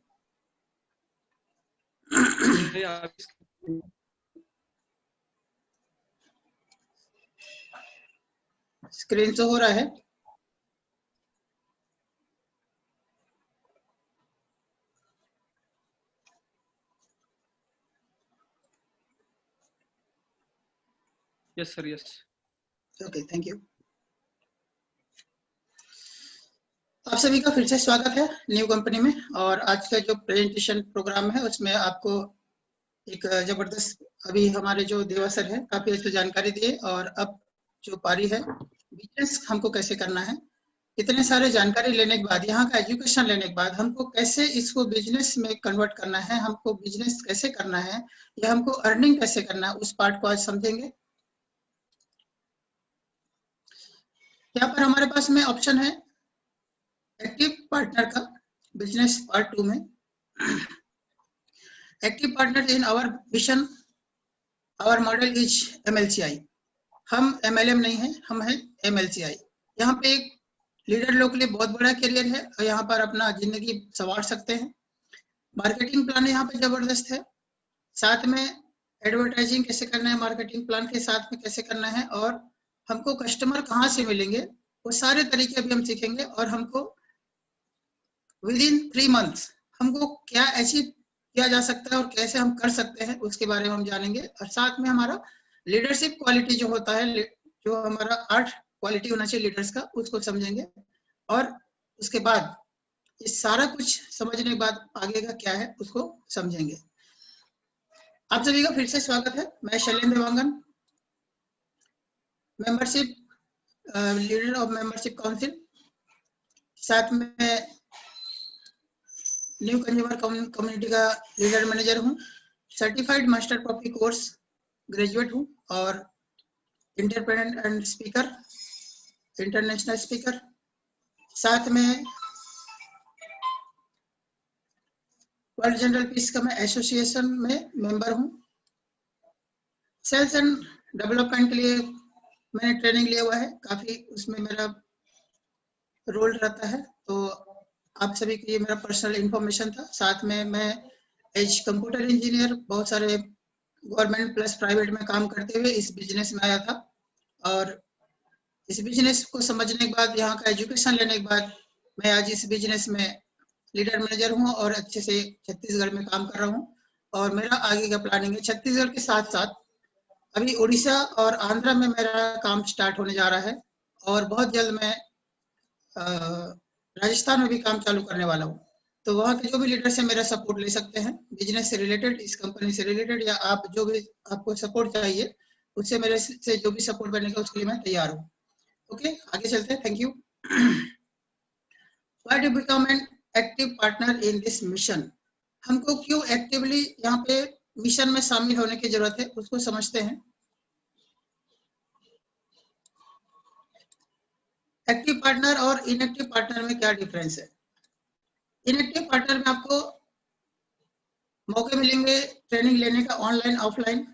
स्क्रीन शो हो रहा है? Yes sir, yes. Okay, thank you. आप सभी का फिर से स्वागत है न्यू कंपनी में। और आज का जो प्रेजेंटेशन प्रोग्राम है उसमें आपको एक जबरदस्त, अभी हमारे जो देवा सर है काफी अच्छी जानकारी दिए। और अब जो पारी है बिजनेस हमको कैसे करना है, इतने सारे जानकारी लेने के बाद, यहाँ का एजुकेशन लेने के बाद हमको कैसे इसको बिजनेस में कन्वर्ट करना है, हमको बिजनेस कैसे करना है, या हमको अर्निंग कैसे करना है, उस पार्ट को आज समझेंगे। यहाँ पर हमारे पास में ऑप्शन है एक्टिव पार्टनर का, बिजनेस पार्ट 2 में। Active partner in our vision, our model is MLCI। हम MLM नहीं है, हम है MLCI। यहाँ पे एक लीडर लोग के लिए बहुत बड़ा करियर है और यहाँ पर अपना जिंदगी संवार सकते हैं। मार्केटिंग प्लान यहाँ पे जबरदस्त है, साथ में एडवर्टाइजिंग कैसे करना है, मार्केटिंग प्लान के साथ में कैसे करना है, और हमको कस्टमर कहाँ से मिलेंगे वो सारे तरीके भी हम सीखेंगे। और हमको विद इन 3 मंथ्स हमको क्या अचीव किया जा सकता है और कैसे हम कर सकते हैं उसके बारे में हम जानेंगे। और साथ में हमारा लीडरशिप क्वालिटी जो होता है, जो हमारा 8 क्वालिटी होना चाहिए लीडर्स का, उसको समझेंगे। और उसके बाद ये सारा कुछ समझने के बाद आगे का क्या है उसको समझेंगे। आप सभी का फिर से स्वागत है। मैं Shailendra Dewangan, membership leader of membership council, साथ में न्यू कंज्यूमर कम्युनिटी का लीडर मैनेजर हूँ, certified master copy course graduate हूँ, और entrepreneur and speaker, international speaker. साथ में वर्ल्ड जनरल पीस का मैं एसोसिएशन में मेंबर हूँ। सेल्स एंड डेवलपमेंट के लिए मैंने ट्रेनिंग लिया हुआ है, काफी उसमें मेरा रोल रहता है। तो आप सभी के लिए मेरा पर्सनल इंफॉर्मेशन था। साथ में मैं एज कंप्यूटर इंजीनियर बहुत सारे गवर्नमेंट प्लस प्राइवेट में काम करते हुए इस बिजनेस में आया था। और इस बिजनेस को समझने के बाद, यहाँ का एजुकेशन लेने के बाद, मैं आज इस बिजनेस में लीडर मैनेजर हूँ और अच्छे से छत्तीसगढ़ में काम कर रहा हूँ। और मेरा आगे का प्लानिंग है, छत्तीसगढ़ के साथ साथ अभी उड़ीसा और आंध्र में मेरा काम स्टार्ट होने जा रहा है। और बहुत जल्द मैं राजस्थान में भी काम चालू करने वाला हूँ। तो वहाँ के जो भी लीडर से मेरा सपोर्ट ले सकते हैं, बिजनेस से रिलेटेड, इस कंपनी से रिलेटेड, या आप जो भी आपको सपोर्ट चाहिए उससे मेरे से जो भी सपोर्ट बनेगा उसके लिए मैं तैयार हूँ। ओके, आगे चलते हैं। Thank you. Why to become an active partner in this mission? हमको क्यों एक्टिवली यहाँ पे मिशन में शामिल होने की जरूरत है उसको समझते हैं। एक्टिव पार्टनर और इनएक्टिव पार्टनर में क्या डिफरेंस है? इनएक्टिव पार्टनर में आपको मौके मिलेंगे ट्रेनिंग लेने का, ऑनलाइन ऑफलाइन।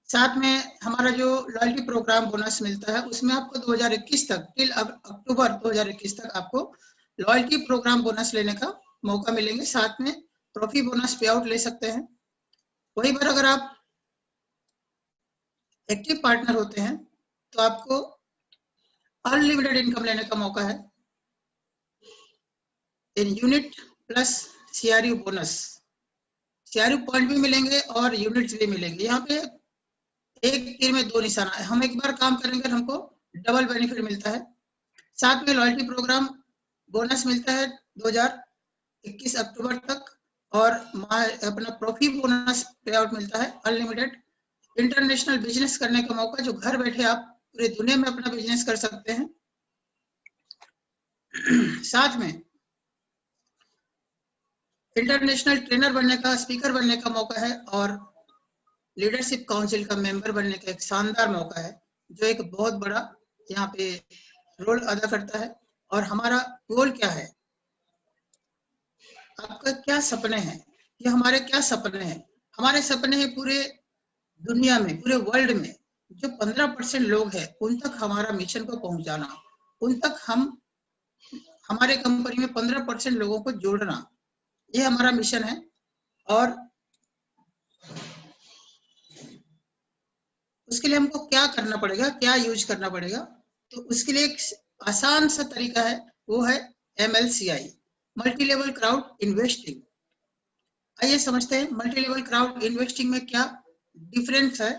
साथ में हमारा जो लॉयल्टी प्रोग्राम बोनस मिलता है उसमें आपको 2021 तक, टिल अक्टूबर 2021 तक आपको लॉयल्टी प्रोग्राम बोनस लेने का मौका मिलेंगे। साथ में ट्रॉफी बोनस पे आउट ले सकते हैं। वहीं पर अगर आप एक्टिव पार्टनर होते हैं तो आपको अनलिमिटेड इनकम लेने का मौका है in unit plus CRU bonus. CRU point भी मिलेंगे और यूनिट्स भी मिलेंगे। यहाँ पे एक तीर में दो निशाना है, हम एक बार काम करेंगे हमको डबल बेनिफिट मिलता है। साथ में लॉयल्टी प्रोग्राम बोनस मिलता है 2021 अक्टूबर तक, और अपना प्रॉफिट बोनस पे आउट मिलता है अनलिमिटेड। इंटरनेशनल बिजनेस करने का मौका, जो घर बैठे आप पूरी दुनिया में अपना बिजनेस कर सकते हैं। साथ में इंटरनेशनल ट्रेनर बनने का, स्पीकर बनने का मौका है, और लीडरशिप काउंसिल का मेंबर बनने का एक शानदार मौका है, जो एक बहुत बड़ा यहाँ पे रोल अदा करता है। और हमारा गोल क्या है, आपका क्या सपने हैं, ये हमारे क्या सपने हैं? हमारे सपने हैं पूरे दुनिया में, पूरे वर्ल्ड में जो 15% लोग हैं उन तक हमारा मिशन को पहुंचाना, उन तक हम हमारे कंपनी में 15% लोगों को जोड़ना, ये हमारा मिशन है। और उसके लिए हमको क्या करना पड़ेगा, क्या यूज करना पड़ेगा? तो उसके लिए एक आसान सा तरीका है, वो है MLCI, multi level crowd investing. आइए समझते हैं मल्टी लेवल क्राउड इन्वेस्टिंग में क्या डिफरेंस है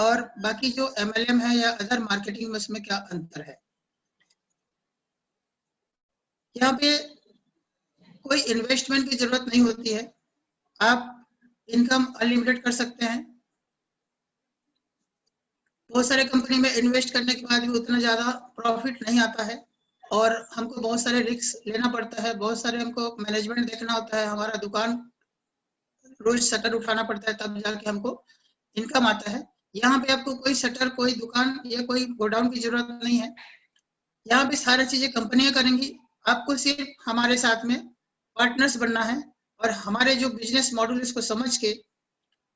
और बाकी जो MLM है या अदर मार्केटिंग में उसमें क्या अंतर है। यहाँ पे कोई इन्वेस्टमेंट की जरूरत नहीं होती है, आप इनकम अनलिमिटेड कर सकते हैं। बहुत सारे कंपनी में इन्वेस्ट करने के बाद भी उतना ज्यादा प्रॉफिट नहीं आता है और हमको बहुत सारे रिस्क लेना पड़ता है, बहुत सारे हमको मैनेजमेंट देखना होता है, हमारा दुकान रोज शटर उठाना पड़ता है, तब जाके हमको इनकम आता है। यहाँ पे आपको कोई शटर, कोई दुकान या कोई गोडाउन की जरूरत नहीं है। यहाँ पे सारी चीजें कंपनियां करेंगी, आपको सिर्फ हमारे साथ में पार्टनर्स बनना है और हमारे जो बिजनेस मॉडल इसको समझ के,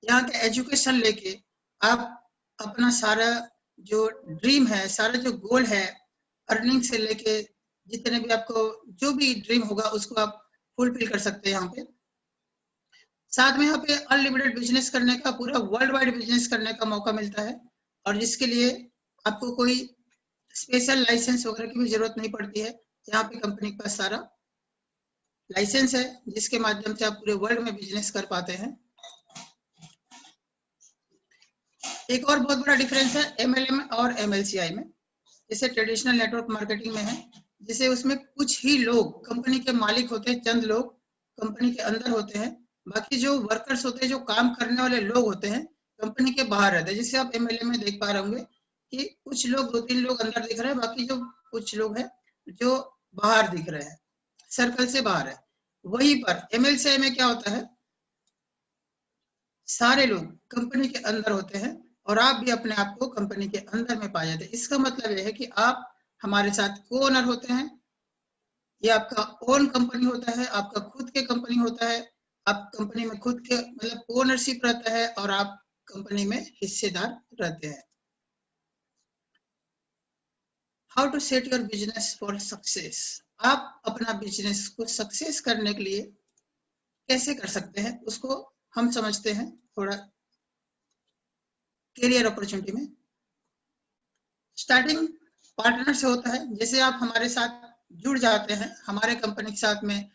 यहाँ के एजुकेशन लेके आप अपना सारा जो ड्रीम है, सारा जो गोल है, अर्निंग से लेके जितने भी आपको जो भी ड्रीम होगा उसको आप फुलफिल कर सकते हैं यहाँ पे। साथ में यहाँ पे अनलिमिटेड बिजनेस करने का, पूरा वर्ल्ड वाइड बिजनेस करने का मौका मिलता है और जिसके लिए आपको कोई स्पेशल लाइसेंस वगैरह की भी जरूरत नहीं पड़ती है। यहाँ पे कंपनी के पास सारा लाइसेंस है जिसके माध्यम से आप पूरे वर्ल्ड में बिजनेस कर पाते हैं। एक और बहुत बड़ा डिफरेंस है MLM और MLCI में। जैसे ट्रेडिशनल नेटवर्क मार्केटिंग में है, जैसे उसमें कुछ ही लोग कंपनी के मालिक होते हैं, चंद लोग कंपनी के अंदर होते हैं, बाकी जो वर्कर्स होते हैं, जो काम करने वाले लोग होते हैं, कंपनी के बाहर रहते हैं। जैसे आप MLM में देख पा रहे होंगे कि कुछ लोग, 2-3 लोग अंदर दिख रहे हैं, बाकी जो कुछ लोग हैं जो बाहर दिख रहे हैं, सर्कल से बाहर है। वहीं पर MLCI में क्या होता है, सारे लोग कंपनी के अंदर होते हैं और आप भी अपने आप को कंपनी के अंदर में पाए जाते हैं। इसका मतलब यह है कि आप हमारे साथ को ओनर होते हैं, ये आपका ओन कंपनी होता है, आपका खुद के कंपनी होता है, आप कंपनी में खुद के मतलब ओनरशिप रहता है और आप कंपनी में हिस्सेदार रहते हैं। How to set your business for success. आप अपना बिजनेस को सक्सेस करने के लिए कैसे कर सकते हैं, उसको हम समझते हैं थोड़ा कैरियर अपॉर्चुनिटी में। स्टार्टिंग पार्टनर से होता है। जैसे आप हमारे साथ जुड़ जाते हैं, हमारे कंपनी के साथ में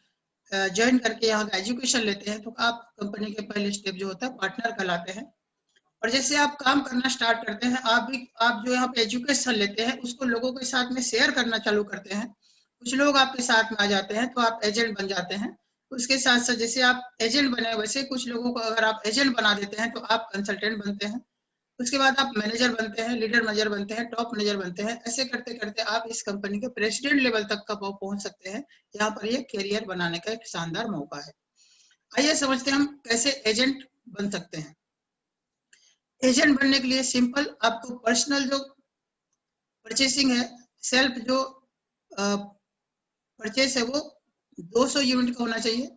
ज्वाइन करके यहाँ का एजुकेशन लेते हैं, तो आप कंपनी के पहले स्टेप जो होता है पार्टनर कहलाते हैं। और जैसे आप काम करना स्टार्ट करते हैं, आप जो यहाँ पे एजुकेशन लेते हैं उसको लोगों के साथ में शेयर करना चालू करते हैं। कुछ लोग आपके साथ में आ जाते हैं तो आप एजेंट बन जाते हैं। उसके साथ साथ जैसे आप एजेंट बने, वैसे कुछ लोगों को अगर आप एजेंट बना देते हैं तो आप कंसल्टेंट बनते हैं। उसके बाद आप मैनेजर बनते हैं, लीडर मैनेजर बनते हैं, टॉप मैनेजर बनते हैं। ऐसे करते करते आप इस कंपनी के प्रेसिडेंट लेवल तक का पहुंच सकते हैं। यहाँ पर ये कैरियर बनाने का एक शानदार मौका है। आइए समझते हैं हम कैसे एजेंट बन सकते हैं। एजेंट बनने के लिए सिंपल, आपको पर्सनल जो परचेसिंग है, सेल्फ जो परचेस है वो 200 यूनिट का होना चाहिए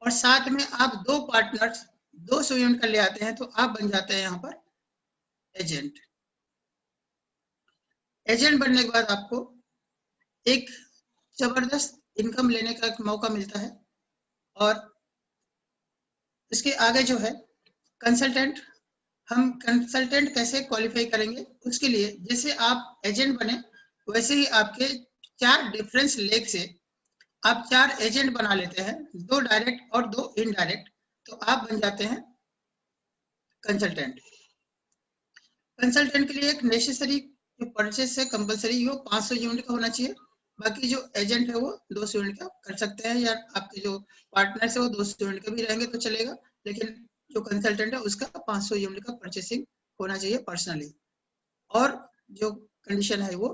और साथ में आप 2 पार्टनर्स 200 यूनिट का ले आते हैं तो आप बन जाते हैं यहाँ पर एजेंट। एजेंट बनने के बाद आपको एक जबरदस्त इनकम लेने का एक मौका मिलता है। और इसके आगे जो है कंसल्टेंट, हम कंसल्टेंट कैसे क्वालिफाई करेंगे, उसके लिए जैसे आप एजेंट बने वैसे ही आपके 4 डिफरेंस लेग से आप 4 एजेंट बना लेते हैं, 2 डायरेक्ट और 2 इनडायरेक्ट, तो आप बन जाते हैं कंसल्टेंट। कंसल्टेंट के लिए एक नेसेसरी जो परचेस है कंपलसरी वो 500 यूनिट का होना चाहिए। बाकी जो एजेंट है वो 200 यूनिट का कर सकते हैं, या आपके जो पार्टनर है वो 200 यूनिट के भी रहेंगे तो चलेगा, लेकिन जो कंसल्टेंट है उसका 500 यूनिट का परचेसिंग होना चाहिए पर्सनली। और जो कंडीशन है वो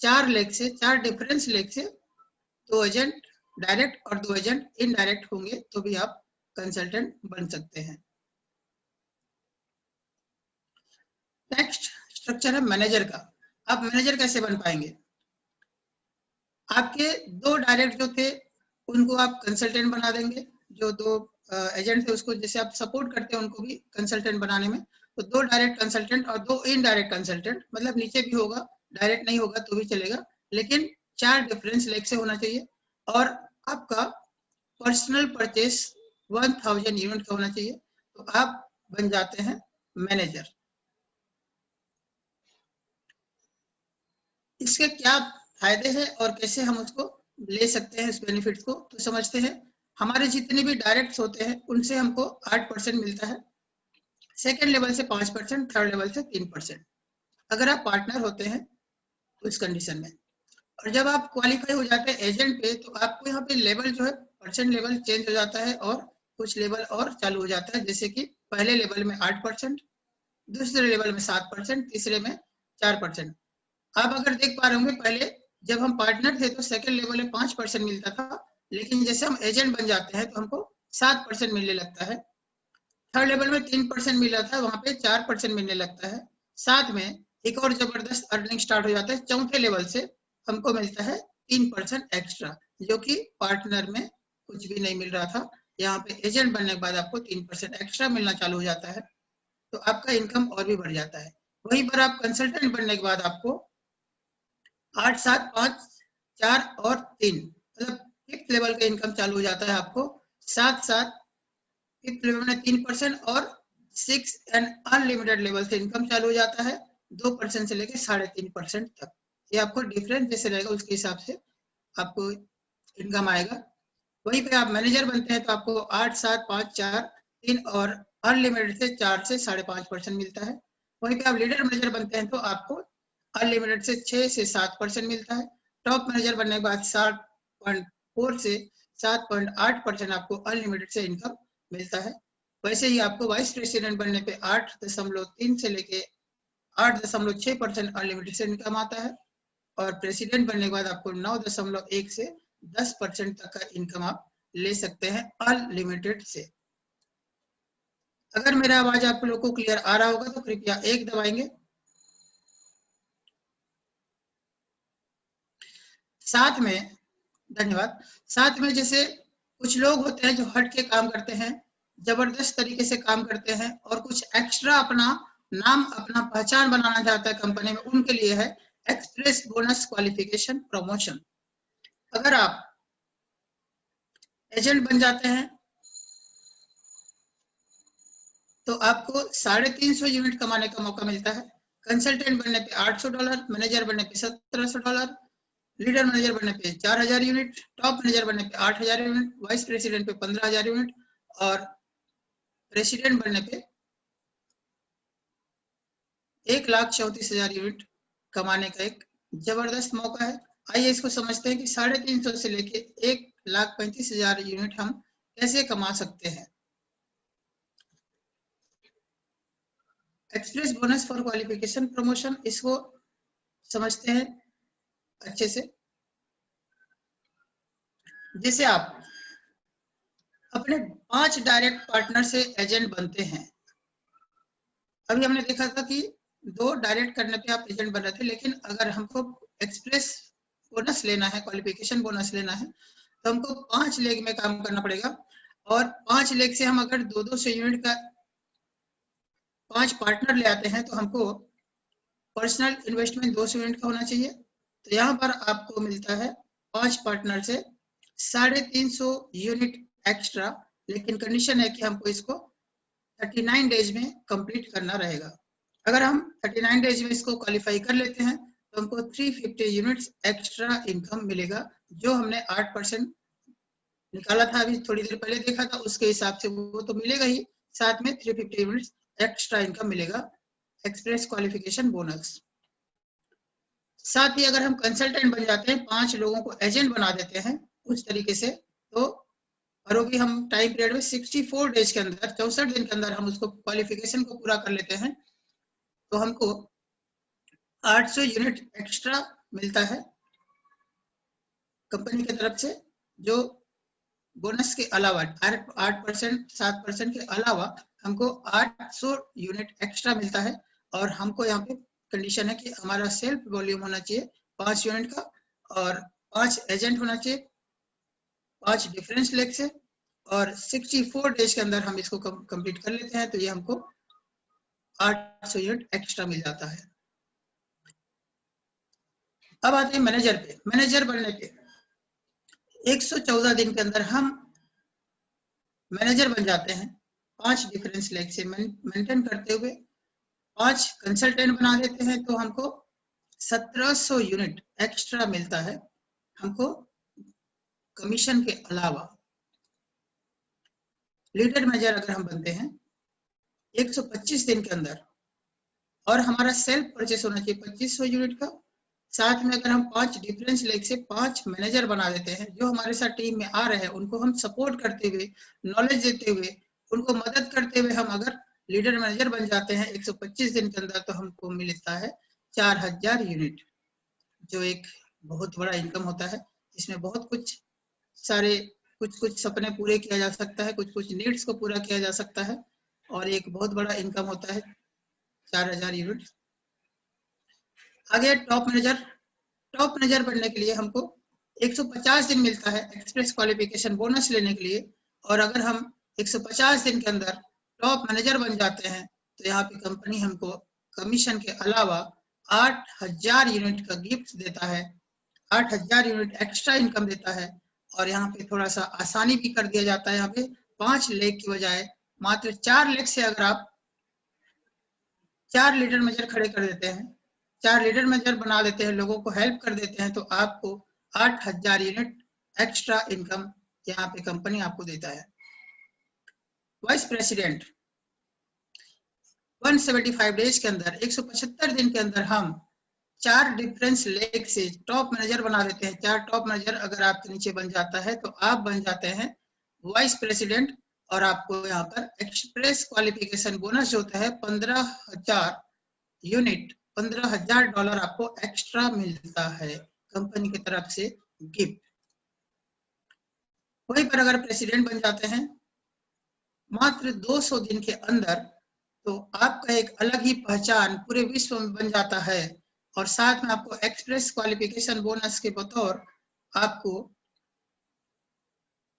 4 लेग से, 4 डिफरेंस लेग से 2 एजेंट डायरेक्ट और 2 एजेंट इनडायरेक्ट होंगे तो भी आप कंसल्टेंट बन सकते हैं। नेक्स्ट स्ट्रक्चर है मैनेजर का। आप मैनेजर कैसे बन पाएंगे, आपके 2 डायरेक्ट जो थे उनको आप कंसल्टेंट बना देंगे, जो 2 एजेंट थे उसको जैसे आप सपोर्ट करते हैं उनको भी कंसल्टेंट बनाने में, तो 2 डायरेक्ट कंसल्टेंट और 2 इनडायरेक्ट कंसल्टेंट, मतलब नीचे भी होगा, डायरेक्ट नहीं होगा तो भी चलेगा, लेकिन 4 डिफरेंस लेग से होना चाहिए। और आपका पर्सनल परचेस 1000 यूनिट का होना चाहिए, तो आप बन जाते हैं मैनेजर। इसके क्या फायदे हैं और कैसे हम उसको ले सकते हैं इस बेनिफिट को, तो समझते हैं। हमारे जितने भी डायरेक्ट्स होते हैं उनसे हमको 8% मिलता है, सेकेंड लेवल से 5%, थर्ड लेवल से 3%। अगर आप पार्टनर होते हैं उस कंडीशन में, और जब आप क्वालिफाई हो जाते हैं एजेंट पे, तो आपको यहाँ पे लेवल जो है परसेंट लेवल चेंज हो जाता है और कुछ लेवल और चालू हो जाता है। जैसे कि पहले लेवल में 8%, दूसरे लेवल में 7%, तीसरे में 4%। आप अगर देख पा रहे होंगे, पहले जब हम पार्टनर थे तो सेकेंड लेवल में 5% मिलता था, लेकिन जैसे हम एजेंट बन जाते हैं तो हमको 7% मिलने लगता है। थर्ड लेवल में 3% मिल रहा था, वहां पे 4% मिलने लगता है। साथ में एक और जबरदस्त अर्निंग स्टार्ट हो जाता है, चौथे लेवल से हमको मिलता है 3% एक्स्ट्रा, जो कि पार्टनर में कुछ भी नहीं मिल रहा था। यहाँ पे एजेंट बनने के बाद आपको 3% एक्स्ट्रा मिलना चालू हो जाता है, तो आपका इनकम और भी बढ़ जाता है। वहीं पर आप कंसल्टेंट बनने के बाद आपको 8, 7, 5, 4 और 3 मतलब फिफ्थ लेवल का इनकम चालू हो जाता है आपको। साथ साथ फिफ्थ लेवल में 3% और 6 एंड अनलिमिटेड लेवल से इनकम चालू हो जाता है 2% से लेकर 3.5% तक। ये आपको डिफरेंस जैसे रहेगा उसके हिसाब से आपको इनकम आएगा। वहीं पे आप मैनेजर बनते हैं तो आपको 8, 7, 5, 4, 3 और अनलिमिटेड से 4 से 5.5% मिलता है। वहीं पे आप लीडर मैनेजर बनते हैं तो आपको अनलिमिटेड से 6 से 7% मिलता है। टॉप मैनेजर बनने के बाद 7.4 से 7.8% आपको अनलिमिटेड से इनकम मिलता है। वैसे ही आपको वाइस प्रेसिडेंट बनने पे 8.3 से लेके 8.6% अनलिमिटेड से इनकम आता है, और प्रेसिडेंट बनने के बाद आपको 9.1 से 10% तक का इनकम आप ले सकते हैं अनलिमिटेड से। अगर मेरा आवाज आप लोग को क्लियर आ रहा होगा तो कृपया 1 दबाएंगे। साथ में धन्यवाद। साथ में जैसे कुछ लोग होते हैं जो हट के काम करते हैं, जबरदस्त तरीके से काम करते हैं और कुछ एक्स्ट्रा अपना नाम, अपना पहचान बनाना चाहता है कंपनी में, उनके लिए है एक्सप्रेस बोनस क्वालिफिकेशन प्रमोशन। अगर आप एजेंट बन जाते हैं तो आपको $350 यूनिट कमाने का मौका मिलता है। कंसल्टेंट बनने पे $800, मैनेजर बनने पे $1700, लीडर मैनेजर बनने पे 4000 यूनिट, टॉप मैनेजर बनने पे 8000 यूनिट, वाइस प्रेसिडेंट पे 15000 यूनिट और प्रेसिडेंट बनने पे 1,34,000 यूनिट कमाने का एक जबरदस्त मौका है। आइए इसको समझते हैं कि 350 से लेके 1,35,000 यूनिट हम कैसे कमा सकते हैं। Express bonus for qualification promotion, इसको समझते हैं अच्छे से। जैसे आप अपने 5 डायरेक्ट पार्टनर से एजेंट बनते हैं। अभी हमने देखा था कि 2 डायरेक्ट करने पे आप एजेंट बन रहे थे, लेकिन अगर हमको एक्सप्रेस बोनस लेना है, क्वालिफिकेशन बोनस लेना है, तो हमको 5 लेग में काम करना पड़ेगा। और 5 लेग से हम अगर 2-2 यूनिट का 5 पार्टनर ले आते हैं तो हमको पर्सनल इन्वेस्टमेंट 200 यूनिट का होना चाहिए। तो यहाँ पर आपको मिलता है 5 पार्टनर से 350 यूनिट एक्स्ट्रा, लेकिन कंडीशन है कि हमको इसको 39 डेज में कंप्लीट करना रहेगा। अगर हम 39 डेज में इसको क्वालिफाई कर लेते हैं तो हमको 350 यूनिट्स एक्स्ट्रा इनकम मिलेगा, जो हमने 8% निकाला था, अभी थोड़ी देर पहले देखा था, उसके हिसाब से वो तो मिलेगा ही, साथ में 350 यूनिट्स एक्स्ट्रा इनकम मिलेगा एक्सप्रेस क्वालिफिकेशन बोनस। साथ ही अगर हम कंसल्टेंट बन जाते हैं, 5 लोगों को एजेंट बना देते हैं उस तरीके से, तो और वो भी हम टाइम पीरियड में 64 डेज के अंदर, 64 दिन के अंदर हम उसको क्वालिफिकेशन को पूरा कर लेते हैं, तो हमको 800 यूनिट एक्स्ट्रा मिलता है कंपनी की तरफ से, जो बोनस के अलावा 8%, 7% के अलावा हमको 800 यूनिट एक्स्ट्रा मिलता है। और हमको यहाँ पे कंडीशन है कि हमारा सेल्फ वॉल्यूम होना चाहिए 5 यूनिट का, और 5 एजेंट होना चाहिए 5 डिफरेंस लेग से, और 64 डेज के अंदर हम इसको कंप्लीट कर लेते हैं, तो ये हमको 800 यूनिट एक्स्ट्रा मिल जाता है। अब आते हैं मैनेजर पे। मैनेजर बनने पे 114 दिन के अंदर हम मैनेजर बन जाते हैं, 5 डिफरेंस लेग से मेंटेन करते हुए 5 कंसल्टेंट बना देते हैं, तो हमको 1700 यूनिट एक्स्ट्रा मिलता है हमको कमीशन के अलावा। लीडर मैनेजर अगर हम बनते हैं 125 दिन के अंदर, और हमारा सेल्फ परचेस होना चाहिए 2500 यूनिट का। साथ में अगर हम 5 डिफरेंस लेग से 5 मैनेजर बना देते हैं जो हमारे साथ टीम में आ रहे हैं, उनको हम सपोर्ट करते हुए, नॉलेज देते हुए, उनको मदद करते हुए हम अगर लीडर मैनेजर बन जाते हैं 125 दिन के अंदर, तो हमको मिलता है 4000 यूनिट, जो एक बहुत बड़ा इनकम होता है। इसमें बहुत कुछ सारे कुछ सपने पूरे किया जा सकता है, कुछ नीड्स को पूरा किया जा सकता है, और एक बहुत बड़ा इनकम होता है 4000 यूनिट। आगे टॉप मैनेजर। टॉप मैनेजर बनने के लिए हमको 150 दिन मिलता है एक्सप्रेस क्वालिफिकेशन बोनस लेने के लिए, और अगर हम 150 दिन के अंदर टॉप मैनेजर बन जाते हैं तो यहाँ पे कंपनी हमको कमीशन के अलावा 8000 यूनिट का गिफ्ट देता है, 8000 यूनिट एक्स्ट्रा इनकम देता है। और यहाँ पे थोड़ा सा आसानी भी कर दिया जाता है, यहाँ पे 5 लेख की बजाय मात्र 4 लेख से अगर आप 4 लीडर मैनेजर खड़े कर देते हैं, 4 लीडर मैनेजर बना देते हैं, लोगों को हेल्प कर देते हैं, तो आपको 8000 यूनिट एक्स्ट्रा इनकम यहाँ पे कंपनी आपको देता है। वाइस प्रेसिडेंट 175 डेज के अंदर, 175 दिन के अंदर हम 4 डिफरेंस लेग से टॉप मैनेजर बना देते हैं। 4 टॉप मैनेजर अगर आपके नीचे बन जाता है तो आप बन जाते हैं वाइस प्रेसिडेंट, और आपको यहाँ पर एक्सप्रेस क्वालिफिकेशन बोनस जो होता है 15,000 यूनिट, $15,000 आपको एक्स्ट्रा मिलता है कंपनी की तरफ से गिफ्ट। वहीं पर अगर प्रेसिडेंट बन जाते हैं मात्र 200 दिन के अंदर, तो आपका एक अलग ही पहचान पूरे विश्व में बन जाता है, और साथ में आपको एक्सप्रेस क्वालिफिकेशन बोनस के बतौर आपको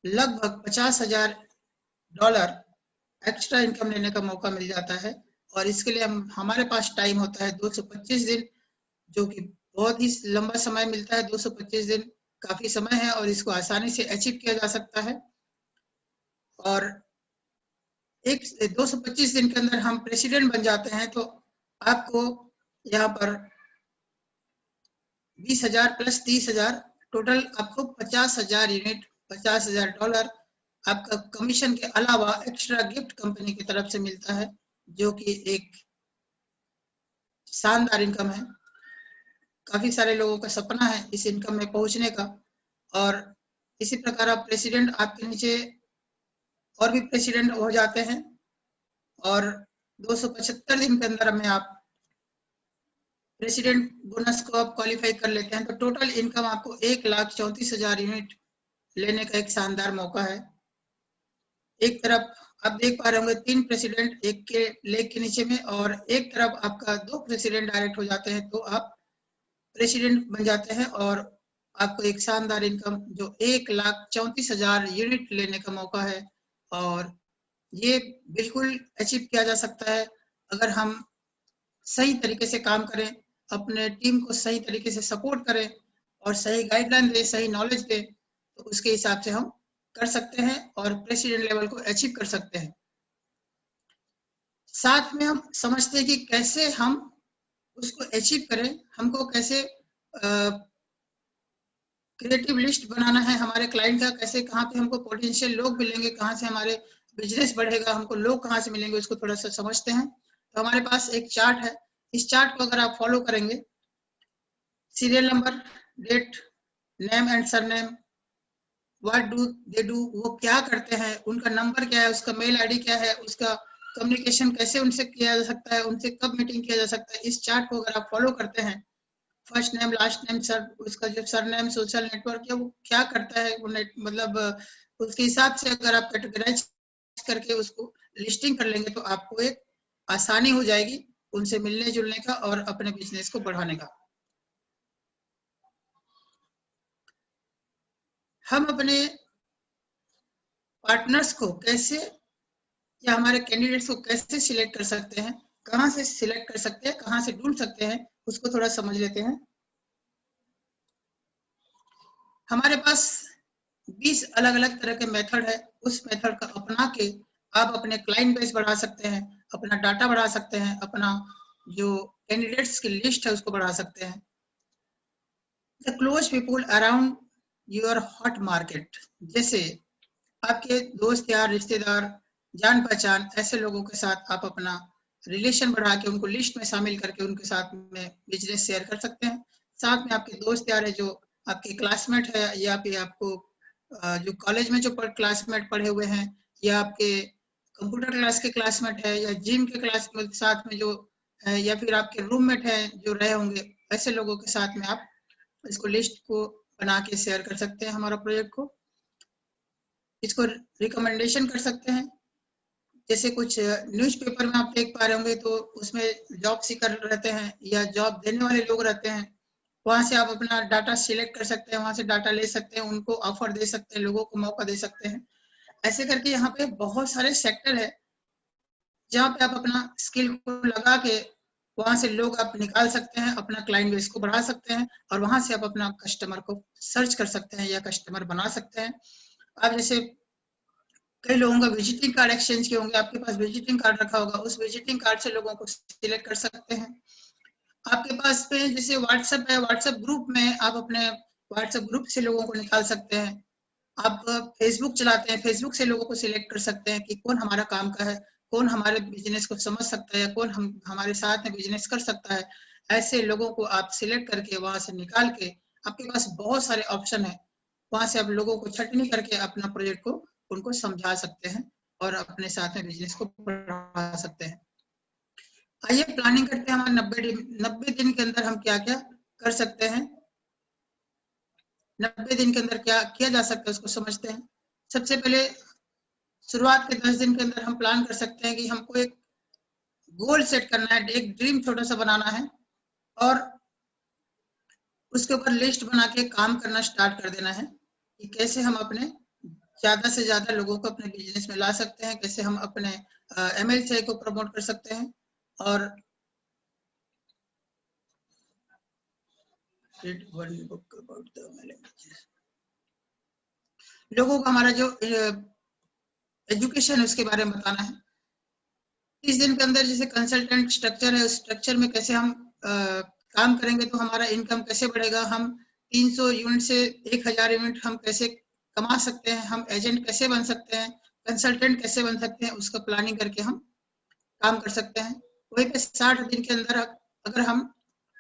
लगभग $50,000 एक्स्ट्रा इनकम लेने का मौका मिल जाता है। और इसके लिए हमारे पास टाइम होता है 225 दिन, जो कि बहुत ही लंबा समय मिलता है। 225 दिन काफी समय है और इसको आसानी से अचीव किया जा सकता है। और 225 दिन के अंदर हम प्रेसिडेंट बन जाते हैं तो आपको यहाँ पर 20,000 प्लस 30,000, टोटल आपको 50,000 यूनिट, $50,000 आपका कमीशन के अलावा एक्स्ट्रा गिफ्ट कंपनी की तरफ से मिलता है, जो कि एक शानदार इनकम है। काफी सारे लोगों का सपना है इस इनकम में पहुंचने का। और इसी प्रकार आप प्रेसिडेंट, आपके नीचे और भी प्रेसिडेंट हो जाते हैं, और 275 दिन के अंदर में आप प्रेसिडेंट बोनस को आप क्वालिफाई कर लेते हैं, तो टोटल इनकम आपको 1,34,000 यूनिट लेने का एक शानदार मौका है। एक तरफ आप देख पा रहे होंगे 3 प्रेसिडेंट एक के लेग के नीचे में, और एक तरफ आपका 2 प्रेसिडेंट डायरेक्ट हो जाते हैं, तो आप प्रेसिडेंट बन जाते हैं और आपको एक शानदार इनकम जो 1,34,000 यूनिट लेने का मौका है। और ये बिल्कुल अचीव किया जा सकता है अगर हम सही तरीके से काम करें, अपने टीम को सही तरीके से सपोर्ट करें और सही गाइडलाइन दें, सही नॉलेज दें, तो उसके हिसाब से हम कर सकते हैं और प्रेसिडेंट लेवल को अचीव कर सकते हैं। साथ में हम समझते हैं कि कैसे हम उसको अचीव करें, हमको कैसे क्रिएटिव लिस्ट बनाना है हमारे क्लाइंट का, कैसे कहाँ पे हमको पोटेंशियल लोग मिलेंगे, कहाँ से हमारे बिजनेस बढ़ेगा, हमको लोग कहाँ से मिलेंगे, उसको थोड़ा सा समझते हैं। तो हमारे पास एक चार्ट है, इस चार्ट को अगर आप फॉलो करेंगे, serial number, date, name and surname, what do they do, वो क्या करते हैं, उनका नंबर क्या है, उसका मेल आईडी क्या है, उसका कम्युनिकेशन कैसे उनसे किया जा सकता है, उनसे कब मीटिंग किया जा सकता है। इस चार्ट को अगर आप फॉलो करते हैं, first name, last name, sir, उसका जो सरनेम, सोशल नेटवर्क है वो क्या करता है, वो मतलब उसके हिसाब से अगर आप कैटेगराइज करके उसको लिस्टिंग कर लेंगे तो आपको एक आसानी हो जाएगी उनसे मिलने जुलने का और अपने बिजनेस को बढ़ाने का। हम अपने पार्टनर्स को कैसे या हमारे कैंडिडेट्स को कैसे सिलेक्ट कर सकते हैं, कहाँ से सिलेक्ट कर सकते हैं, कहाँ से ढूंढ सकते हैं, उसको थोड़ा समझ लेते हैं। हमारे पास 20 अलग अलग तरह के मेथड है, उस मेथड का अपना के आप अपने क्लाइंट बेस बढ़ा सकते हैं, अपना डाटा बढ़ा सकते हैं, अपना जो कैंडिडेट्स की लिस्ट है उसको बढ़ा सकते हैं। The close people around your hot market, जैसे आपके दोस्त यार, रिश्तेदार, जान पहचान ऐसे लोगों के साथ आप अपना रिलेशन बढ़ा के उनको लिस्ट में शामिल करके उनके साथ में बिजनेस शेयर कर सकते हैं। साथ में आपके दोस्त यार है जो आपके क्लासमेट है या फिर आपको जो कॉलेज में जो क्लासमेट पढ़े हुए हैं या आपके कंप्यूटर क्लास के क्लासमेट है या जिम के क्लास में साथ में जो है या फिर आपके रूममेट है जो रहे होंगे, ऐसे लोगों के साथ में आप इसको लिस्ट को बना के शेयर कर सकते हैं हमारा प्रोजेक्ट को। इसको रिकमेंडेशन कर सकते हैं, जैसे कुछ न्यूज़पेपर में आप देख पा रहे होंगे तो उसमें जॉब सीकर रहते हैं या जॉब देने वाले लोग रहते हैं, वहां से आप अपना डाटा सिलेक्ट कर सकते हैं, वहां से डाटा ले सकते हैं, उनको ऑफर दे सकते हैं, लोगों को मौका दे सकते हैं। ऐसे करके यहाँ पे बहुत सारे सेक्टर है जहाँ पे आप अपना स्किल को लगा के वहां से लोग आप निकाल सकते हैं, अपना क्लाइंट बेस को बढ़ा सकते हैं और वहां से आप अपना कस्टमर को सर्च कर सकते हैं या कस्टमर बना सकते हैं। आप जैसे कई लोगों का विजिटिंग कार्ड एक्सचेंज किए होंगे, आपके पास विजिटिंग कार्ड रखा होगा, उस विजिटिंग कार्ड से लोगों को सिलेक्ट कर सकते हैं। आपके पास पे जैसे व्हाट्सएप है, व्हाट्सएप ग्रुप में आप अपने व्हाट्सएप ग्रुप से लोगों को निकाल सकते हैं। आप फेसबुक चलाते हैं, फेसबुक से लोगों को सिलेक्ट कर सकते हैं कि कौन हमारा काम का है, कौन हमारे बिजनेस को समझ सकता है, कौन हमारे साथ में बिजनेस कर सकता है। ऐसे लोगों को आप सिलेक्ट करके वहां से निकाल के आपके पास बहुत सारे ऑप्शन है, वहां से आप लोगों को छटनी करके अपना प्रोजेक्ट को उनको समझा सकते हैं और अपने साथ में बिजनेस को बढ़ा सकते हैं। आइए प्लानिंग करते हैं, हमारे 90 दिन के अंदर हम क्या क्या कर सकते हैं, 90 दिन के अंदर क्या किया जा सकता है उसको समझते हैं। सबसे पहले शुरुआत के 10 दिन के अंदर हम प्लान कर सकते हैं कि हमको एक गोल सेट करना है, एक ड्रीम छोटा सा बनाना है और उसके ऊपर लिस्ट बना के काम करना स्टार्ट कर देना है कि कैसे हम अपने ज्यादा से ज्यादा लोगों को अपने बिजनेस में ला सकते हैं, कैसे हम अपने MLCI को प्रमोट कर सकते हैं और लोगों को हमारा जो एजुकेशन है उसके बारे में बताना है। 30 दिन के अंदर जैसे कंसल्टेंट स्ट्रक्चर है, उस स्ट्रक्चर में कैसे हम काम करेंगे तो हमारा इनकम कैसे बढ़ेगा, हम 300 यूनिट से 1000 यूनिट हम कैसे कमा सकते हैं, हम एजेंट कैसे बन सकते हैं, कंसल्टेंट कैसे बन सकते हैं, उसका प्लानिंग करके हम काम कर सकते हैं। वहीं पे 60 दिन के अंदर अगर हम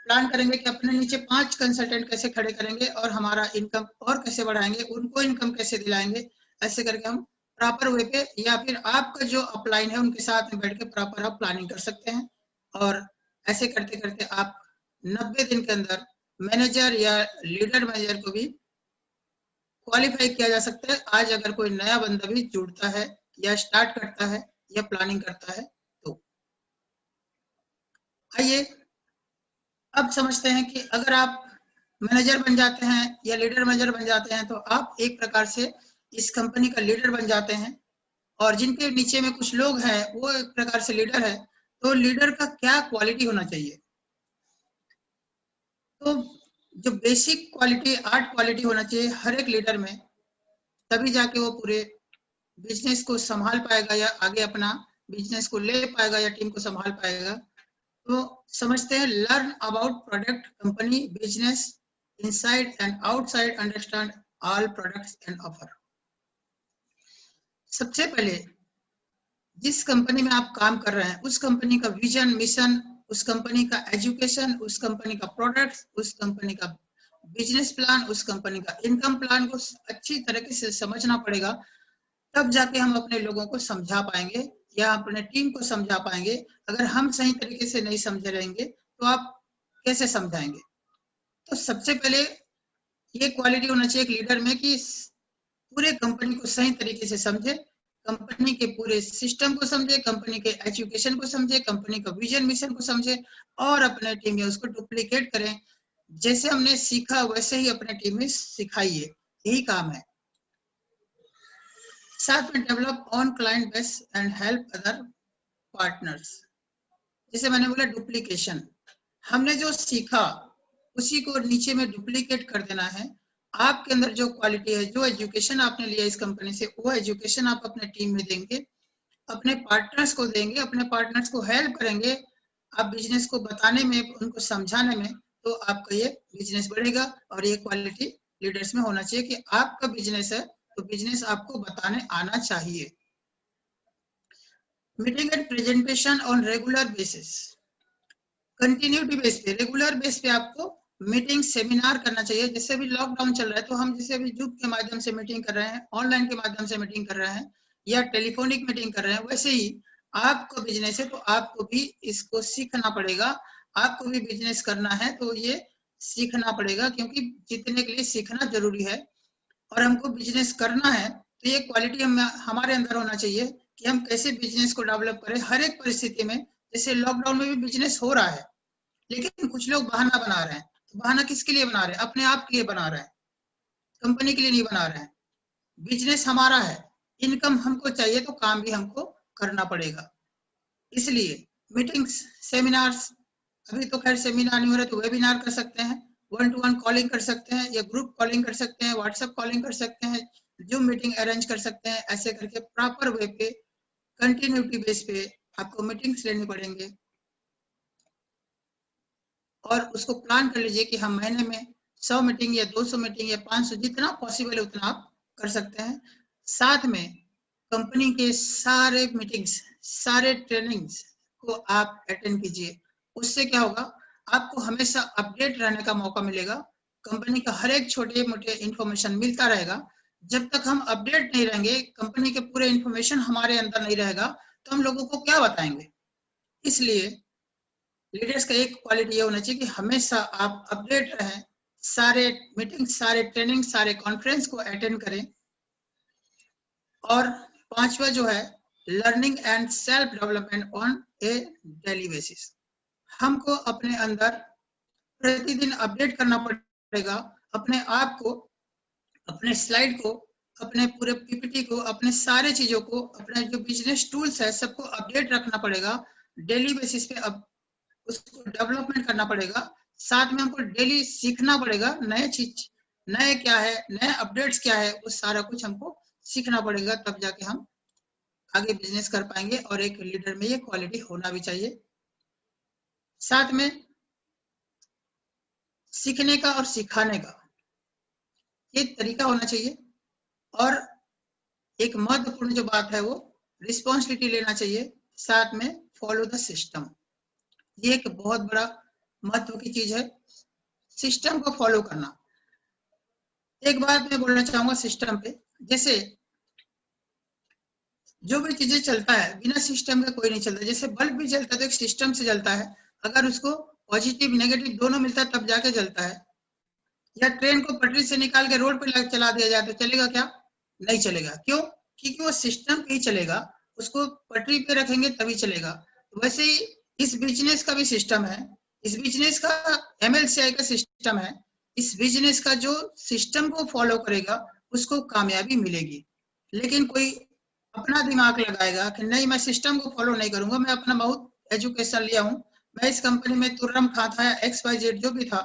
प्लान करेंगे कि अपने नीचे 5 कंसल्टेंट कैसे खड़े करेंगे और हमारा इनकम और कैसे बढ़ाएंगे, उनको इनकम कैसे दिलाएंगे, ऐसे करके हम प्रॉपर वे पे या फिर आपका जो अपलाइन है उनके साथ में बैठ के प्रॉपर आप प्लानिंग कर सकते हैं और ऐसे करते करते आप 90 दिन के अंदर मैनेजर या लीडर मैनेजर को भी क्वालिफाई किया जा सकता है। आज अगर कोई नया बंदा भी जुड़ता है या स्टार्ट करता है या प्लानिंग करता है तो आइए अब समझते हैं कि अगर आप मैनेजर बन जाते हैं या लीडर मैनेजर बन जाते हैं तो आप एक प्रकार से इस कंपनी का लीडर बन जाते हैं और जिनके नीचे में कुछ लोग हैं वो एक प्रकार से लीडर है। तो लीडर का क्या क्वालिटी होना चाहिए, तो जो बेसिक क्वालिटी 8 क्वालिटी होना चाहिए हर एक लीडर में, तभी जाके वो पूरे बिजनेस को संभाल पाएगा या आगे अपना बिजनेस को ले पाएगा या टीम को संभाल पाएगा। तो समझते हैं learn about product company business inside and outside, understand all products and offer. सबसे पहले जिस कंपनी में आप काम कर रहे हैं उस कंपनी का विजन मिशन, उस कंपनी का एजुकेशन, उस कंपनी का प्रोडक्ट्स, उस कंपनी का बिजनेस प्लान, उस कंपनी का इनकम प्लान को अच्छी तरीके से समझना पड़ेगा, तब जाके हम अपने लोगों को समझा पाएंगे या अपने टीम को समझा पाएंगे। अगर हम सही तरीके से नहीं समझे रहेंगे तो आप कैसे समझाएंगे। तो सबसे पहले ये क्वालिटी होना चाहिए एक लीडर में कि पूरे कंपनी को सही तरीके से समझे, कंपनी के पूरे सिस्टम को समझे, कंपनी के एजुकेशन को समझे, कंपनी का विजन मिशन को समझे और अपने टीम में उसको डुप्लीकेट करें। जैसे हमने सीखा वैसे ही अपने टीम में सिखाइए, यही काम है। साथ में develop on client base and help other partners. जैसे मैंने बोला डुप्लीकेशन, हमने जो सीखा उसी को नीचे में डुप्लीकेट कर देना है। आपके अंदर जो क्वालिटी है, जो एजुकेशन आपने लिया इस कंपनी से, वो एजुकेशन आप अपने टीम में देंगे, अपने पार्टनर्स को देंगे, अपने पार्टनर्स को हेल्प करेंगे आप बिजनेस को बताने में, उनको समझाने में, तो आपका ये बिजनेस बढ़ेगा। और ये क्वालिटी लीडर्स में होना चाहिए कि आपका बिजनेस है तो बिजनेस आपको बताने आना चाहिए। Meeting and presentation on regular basis, continuity base पे, रेगुलर बेस पे आपको मीटिंग सेमिनार करना चाहिए। जैसे भी लॉकडाउन चल रहा है तो हम जैसे अभी जूम के माध्यम से मीटिंग कर रहे हैं, ऑनलाइन के माध्यम से मीटिंग कर रहे हैं या टेलीफोनिक मीटिंग कर रहे हैं, वैसे ही आपको बिजनेस है तो आपको भी इसको सीखना पड़ेगा। आपको भी बिजनेस करना है तो ये सीखना पड़ेगा, क्योंकि जीतने के लिए सीखना जरूरी है। और हमको बिजनेस करना है तो ये क्वालिटी हमारे अंदर होना चाहिए कि हम कैसे बिजनेस को डेवलप करें हर एक परिस्थिति में। जैसे लॉकडाउन में भी बिजनेस हो रहा है, लेकिन कुछ लोग बहाना बना रहे हैं। तो बहाना किसके लिए बना रहे हैं? अपने आप के लिए बना रहे हैं, कंपनी के लिए नहीं बना रहे हैं। बिजनेस हमारा है, इनकम हमको चाहिए तो काम भी हमको करना पड़ेगा। इसलिए मीटिंग्स, सेमिनार्स, अभी तो खैर सेमिनार नहीं हो रहा तो वेबिनार कर सकते हैं, 1 to 1 कॉलिंग कर सकते हैं या ग्रुप कॉलिंग कर सकते हैं, व्हाट्सएप कॉलिंग कर सकते हैं, जूम मीटिंग अरेंज कर सकते हैं। ऐसे करके प्रॉपर वे पे, कंटिन्यूटी बेस पे आपको मीटिंग्स लेनी पड़ेंगे और उसको प्लान कर लीजिए कि हम महीने में 100 मीटिंग या 200 मीटिंग या 500, जितना पॉसिबल है उतना आप कर सकते हैं। साथ में कंपनी के सारे मीटिंग्स, सारे ट्रेनिंग्स को आप अटेंड कीजिए। उससे क्या होगा, आपको हमेशा अपडेट रहने का मौका मिलेगा। कंपनी का हर एक छोटे मोटे इंफॉर्मेशन मिलता रहेगा। जब तक हम अपडेट नहीं रहेंगे, कंपनी के पूरे इंफॉर्मेशन हमारे अंदर नहीं रहेगा, तो हम लोगों को क्या बताएंगे। इसलिए लीडर्स का एक क्वालिटी ये होना चाहिए कि हमेशा आप अपडेट रहें, सारे मीटिंग, सारे ट्रेनिंग, सारे कॉन्फ्रेंस को अटेंड करें। और पांचवा जो है, learning and self development on A daily basis. हमको अपने अंदर प्रतिदिन अपडेट करना पड़ेगा, अपने आप को, अपने स्लाइड को, अपने पूरे पीपीटी को, अपने सारे चीजों को, अपने जो बिजनेस टूल्स है सबको अपडेट रखना पड़ेगा डेली बेसिस पे। अब उसको डेवलपमेंट करना पड़ेगा। साथ में हमको डेली सीखना पड़ेगा नए चीज, नए क्या है, नए अपडेट्स क्या है, वो सारा कुछ हमको सीखना पड़ेगा। तब जाके हम आगे बिजनेस कर पाएंगे। और एक लीडर में ये क्वालिटी होना भी चाहिए। साथ में सीखने का और सिखाने का ये तरीका होना चाहिए। और एक महत्वपूर्ण जो बात है वो रिस्पॉन्सिबिलिटी लेना चाहिए। साथ में फॉलो द सिस्टम, ये एक बहुत बड़ा महत्व की चीज है, सिस्टम को फॉलो करना। एक बात मैं बोलना चाहूंगा सिस्टम पे, जैसे जो भी चीजें चलता है बिना सिस्टम के कोई नहीं चलता। जैसे बल्ब भी जलता है तो एक सिस्टम से जलता है, अगर उसको पॉजिटिव नेगेटिव दोनों मिलता है तब जाके जलता है। या ट्रेन को पटरी से निकाल के रोड पे चला दिया जाए तो चलेगा क्या? नहीं चलेगा। क्यों? क्योंकि वो सिस्टम पे ही चलेगा, उसको पटरी पे रखेंगे तभी चलेगा। तो वैसे ही इस बिजनेस का भी सिस्टम है, इस बिजनेस का MLCI का सिस्टम है। इस बिजनेस का जो सिस्टम को फॉलो करेगा उसको कामयाबी मिलेगी। लेकिन कोई अपना दिमाग लगाएगा कि नहीं मैं सिस्टम को फॉलो नहीं करूंगा, मैं अपना बहुत एजुकेशन लिया हूँ, मैं इस कंपनी में तुर्रम खां था या XYZ जो भी था,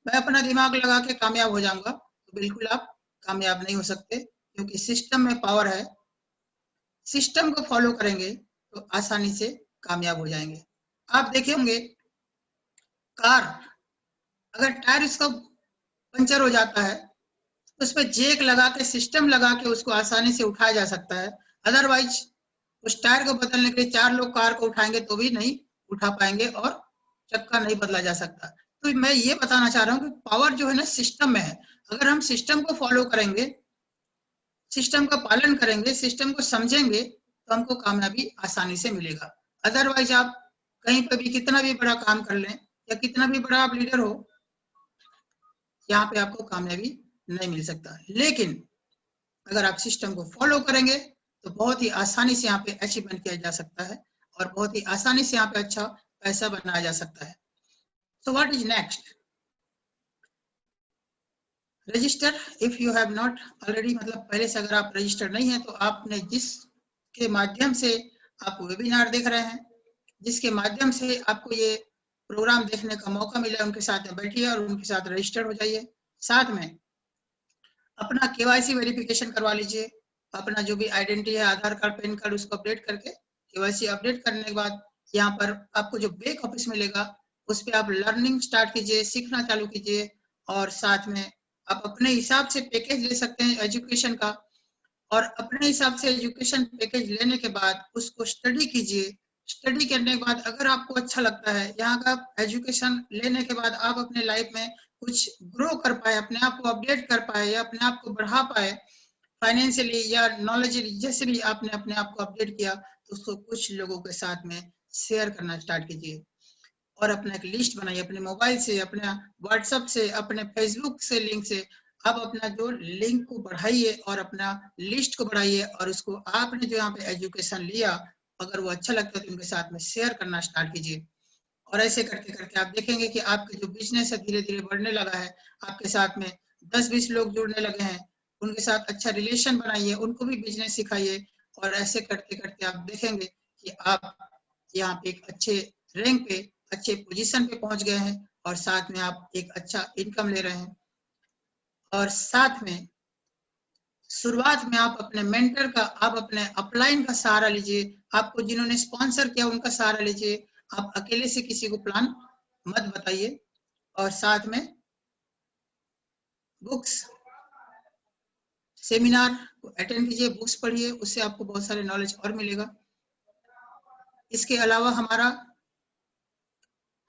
मैं अपना दिमाग लगा के कामयाब हो जाऊंगा, तो बिल्कुल आप कामयाब नहीं हो सकते। क्योंकि सिस्टम में पावर है, सिस्टम को फॉलो करेंगे तो आसानी से कामयाब हो जाएंगे। आप देखे होंगे कार, अगर टायर इसका पंचर हो जाता है तो उस पर जेक लगा के, सिस्टम लगा के उसको आसानी से उठाया जा सकता है। अदरवाइज उस टायर को बदलने के लिए 4 लोग कार को उठाएंगे तो भी नहीं उठा पाएंगे और चक्का नहीं बदला जा सकता। तो मैं ये बताना चाह रहा हूँ कि पावर जो है ना सिस्टम में है। अगर हम सिस्टम को फॉलो करेंगे, सिस्टम का पालन करेंगे, सिस्टम को समझेंगे तो हमको कामयाबी आसानी से मिलेगा। अदरवाइज आप कहीं पर भी कितना भी बड़ा काम कर लें या कितना भी बड़ा आप लीडर हो, यहाँ पे आपको कामयाबी नहीं मिल सकता। लेकिन अगर आप सिस्टम को फॉलो करेंगे तो बहुत ही आसानी से यहाँ पे अचीवमेंट किया जा सकता है और बहुत ही आसानी से यहाँ पे अच्छा पैसा बनाया जा सकता है। So what is next? Register if you have not already, मतलब पहले से अगर आप रजिस्टर नहीं है तो आपने जिसके माध्यम से आप वेबिनार देख रहे हैं, जिसके माध्यम से आपको ये प्रोग्राम देखने का मौका मिला, उनके साथ बैठिए और उनके साथ रजिस्टर हो जाइए। साथ में अपना KYC वेरिफिकेशन करवा लीजिए। अपना जो भी आइडेंटिटी है, आधार कार्ड, पैन कार्ड, उसको अपडेट करके KYC अपडेट करने के बाद यहाँ पर आपको जो बैक ऑफिस मिलेगा उस पर आप लर्निंग स्टार्ट कीजिए, सीखना चालू कीजिए। और साथ में आप अपने हिसाब से पैकेज ले सकते हैं एजुकेशन का। और अपने हिसाब से एजुकेशन पैकेज लेने के बाद उसको स्टडी कीजिए। स्टडी करने के बाद अगर आपको अच्छा लगता है, यहाँ का एजुकेशन लेने के बाद आप अपने लाइफ में कुछ ग्रो कर पाए, अपने आप को अपडेट कर पाए या अपने आप को बढ़ा पाए फाइनेंशियली या नॉलेज, जैसे भी आपने अपने आप को अपडेट किया तो उसको कुछ लोगों के साथ में शेयर करना स्टार्ट कीजिए और अपना एक लिस्ट बनाइए, अपने मोबाइल से, अपने व्हाट्सएप से, अपने फेसबुक से लिंक से आप अपना जो लिंक को बढ़ाइए और अपना लिस्ट को बढ़ाइए और उसको आपने जो यहाँ पे एजुकेशन लिया अगर वो अच्छा लगता है तो उनके साथ में शेयर करना स्टार्ट कीजिए। और ऐसे करते करते आप देखेंगे कि आपका जो बिजनेस है धीरे धीरे बढ़ने लगा है, आपके साथ में 10-20 लोग जुड़ने लगे हैं, उनके साथ अच्छा रिलेशन बनाइए, उनको भी बिजनेस सिखाइए और ऐसे करते करते आप देखेंगे कि आप यहाँ पे एक अच्छे रैंक पे, अच्छे पोजीशन पे पहुंच गए हैं और साथ में आप एक अच्छा इनकम ले रहे हैं। और साथ में शुरुआत में आप अपने मेंटर का, आप अपने अपलाइन का सहारा लीजिए, आपको जिन्होंने स्पॉन्सर किया उनका सहारा लीजिए, आप अकेले से किसी को प्लान मत बताइए। और साथ में बुक्स, सेमिनार को अटेंड कीजिए, बुक्स पढ़िए, उससे आपको बहुत सारे नॉलेज और मिलेगा। इसके अलावा हमारा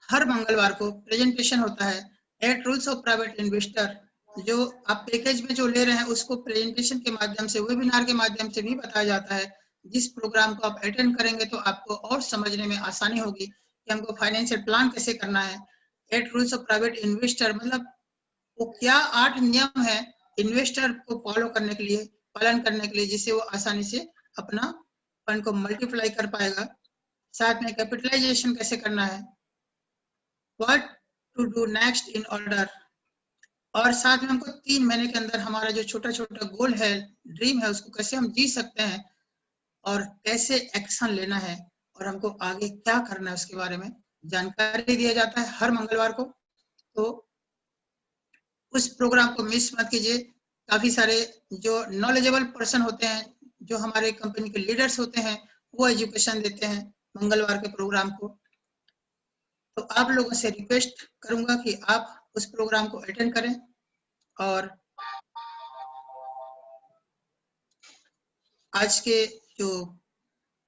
हर मंगलवार को प्रेजेंटेशन होता है 8 रूल्स ऑफ प्राइवेट इन्वेस्टर, जो आप पैकेज में जो ले रहे हैं उसको प्रेजेंटेशन के माध्यम से, वेबिनार के माध्यम से भी बताया जाता है। जिस प्रोग्राम को आप अटेंड करेंगे तो आपको और समझने में आसानी होगी कि हमको फाइनेंशियल प्लान कैसे करना है। 8 रूल्स ऑफ प्राइवेट इन्वेस्टर मतलब वो क्या 8 नियम है इन्वेस्टर को फॉलो करने के लिए, पालन करने के लिए, जिससे वो आसानी से अपना फंड को मल्टीप्लाई कर पाएगा। साथ में कैपिटलाइजेशन कैसे करना है, what to do next in order, और साथ में हमको 3 महीने के अंदर हमारा जो छोटा छोटा गोल है, ड्रीम है, उसको कैसे हम जी सकते हैं और कैसे एक्शन लेना है और हमको आगे क्या करना है उसके बारे में जानकारी दिया जाता है हर मंगलवार को। तो उस प्रोग्राम को मिस मत कीजिए। काफी सारे जो नॉलेजेबल पर्सन होते हैं, जो हमारे कंपनी के लीडर्स होते हैं, वो एजुकेशन देते हैं मंगलवार के प्रोग्राम को। तो आप लोगों से रिक्वेस्ट करूंगा कि आप उस प्रोग्राम को अटेंड करें। और आज के जो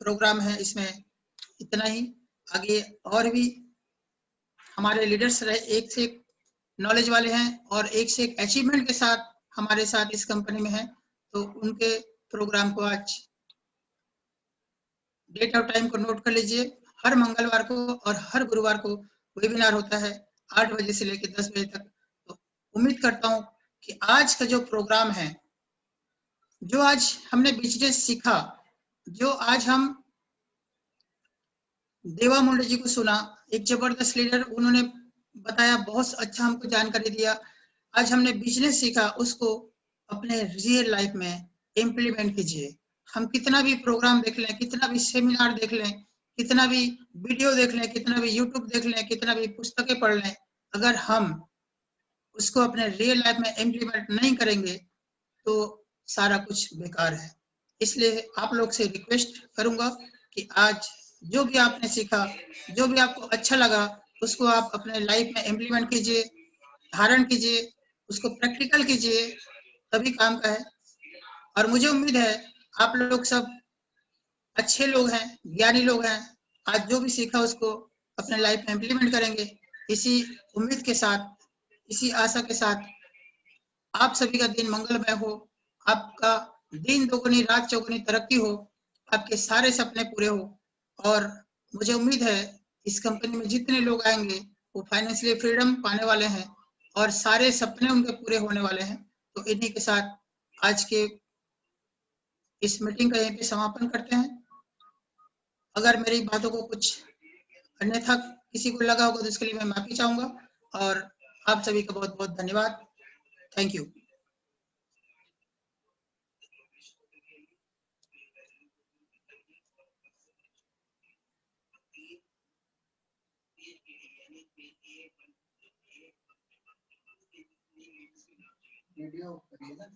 प्रोग्राम है इसमें इतना ही। आगे और भी हमारे लीडर्स रहे, एक से एक नॉलेज वाले हैं और एक से एक अचीवमेंट के साथ हमारे साथ इस कंपनी में हैं, तो उनके प्रोग्राम को आज डेट और टाइम को नोट कर लीजिए। हर मंगलवार को और हर गुरुवार को वेबिनार होता है 8 बजे से लेकर 10 बजे तक। तो उम्मीद करता हूँ कि आज का जो प्रोग्राम है, जो आज हमने बिजनेस सीखा, जो आज हम देवा मुंडे जी को सुना, एक जबरदस्त लीडर, उन्होंने बताया, बहुत अच्छा हमको जानकारी दिया। आज हमने बिजनेस सीखा, उसको अपने रियल लाइफ में इम्प्लीमेंट कीजिए। हम कितना भी प्रोग्राम देख लें, कितना भी सेमिनार देख लें, कितना भी वीडियो देख लें, कितना भी यूट्यूब देख लें, कितना भी पुस्तकें पढ़ लें, अगर हम उसको अपने रियल लाइफ में इम्प्लीमेंट नहीं करेंगे तो सारा कुछ बेकार है। इसलिए आप लोग से रिक्वेस्ट करूंगा कि आज जो भी आपने सीखा, जो भी आपको अच्छा लगा, उसको आप अपने लाइफ में इम्प्लीमेंट कीजिए, धारण कीजिए, उसको प्रैक्टिकल कीजिए, तभी काम का है। और मुझे उम्मीद है आप लोग सब अच्छे लोग हैं, ज्ञानी लोग हैं। आज जो भी सीखा उसको अपने लाइफ में इम्प्लीमेंट करेंगे। इसी उम्मीद के साथ, इसी आशा के साथ आप सभी का दिन मंगलमय हो, आपका दिन दोगुनी रात चौगुनी तरक्की हो, आपके सारे सपने पूरे हो। और मुझे उम्मीद है इस कंपनी में जितने लोग आएंगे वो फाइनेंशियली फ्रीडम पाने वाले हैं और सारे सपने उनके पूरे होने वाले हैं। तो इन्हीं के साथ आज के इस मीटिंग का यहीं पे समापन करते हैं। अगर मेरी बातों को कुछ अन्यथा किसी को लगा होगा तो इसके लिए मैं माफी चाहूंगा। और आप सभी का बहुत बहुत धन्यवाद। Thank you. वीडियो करिए ना।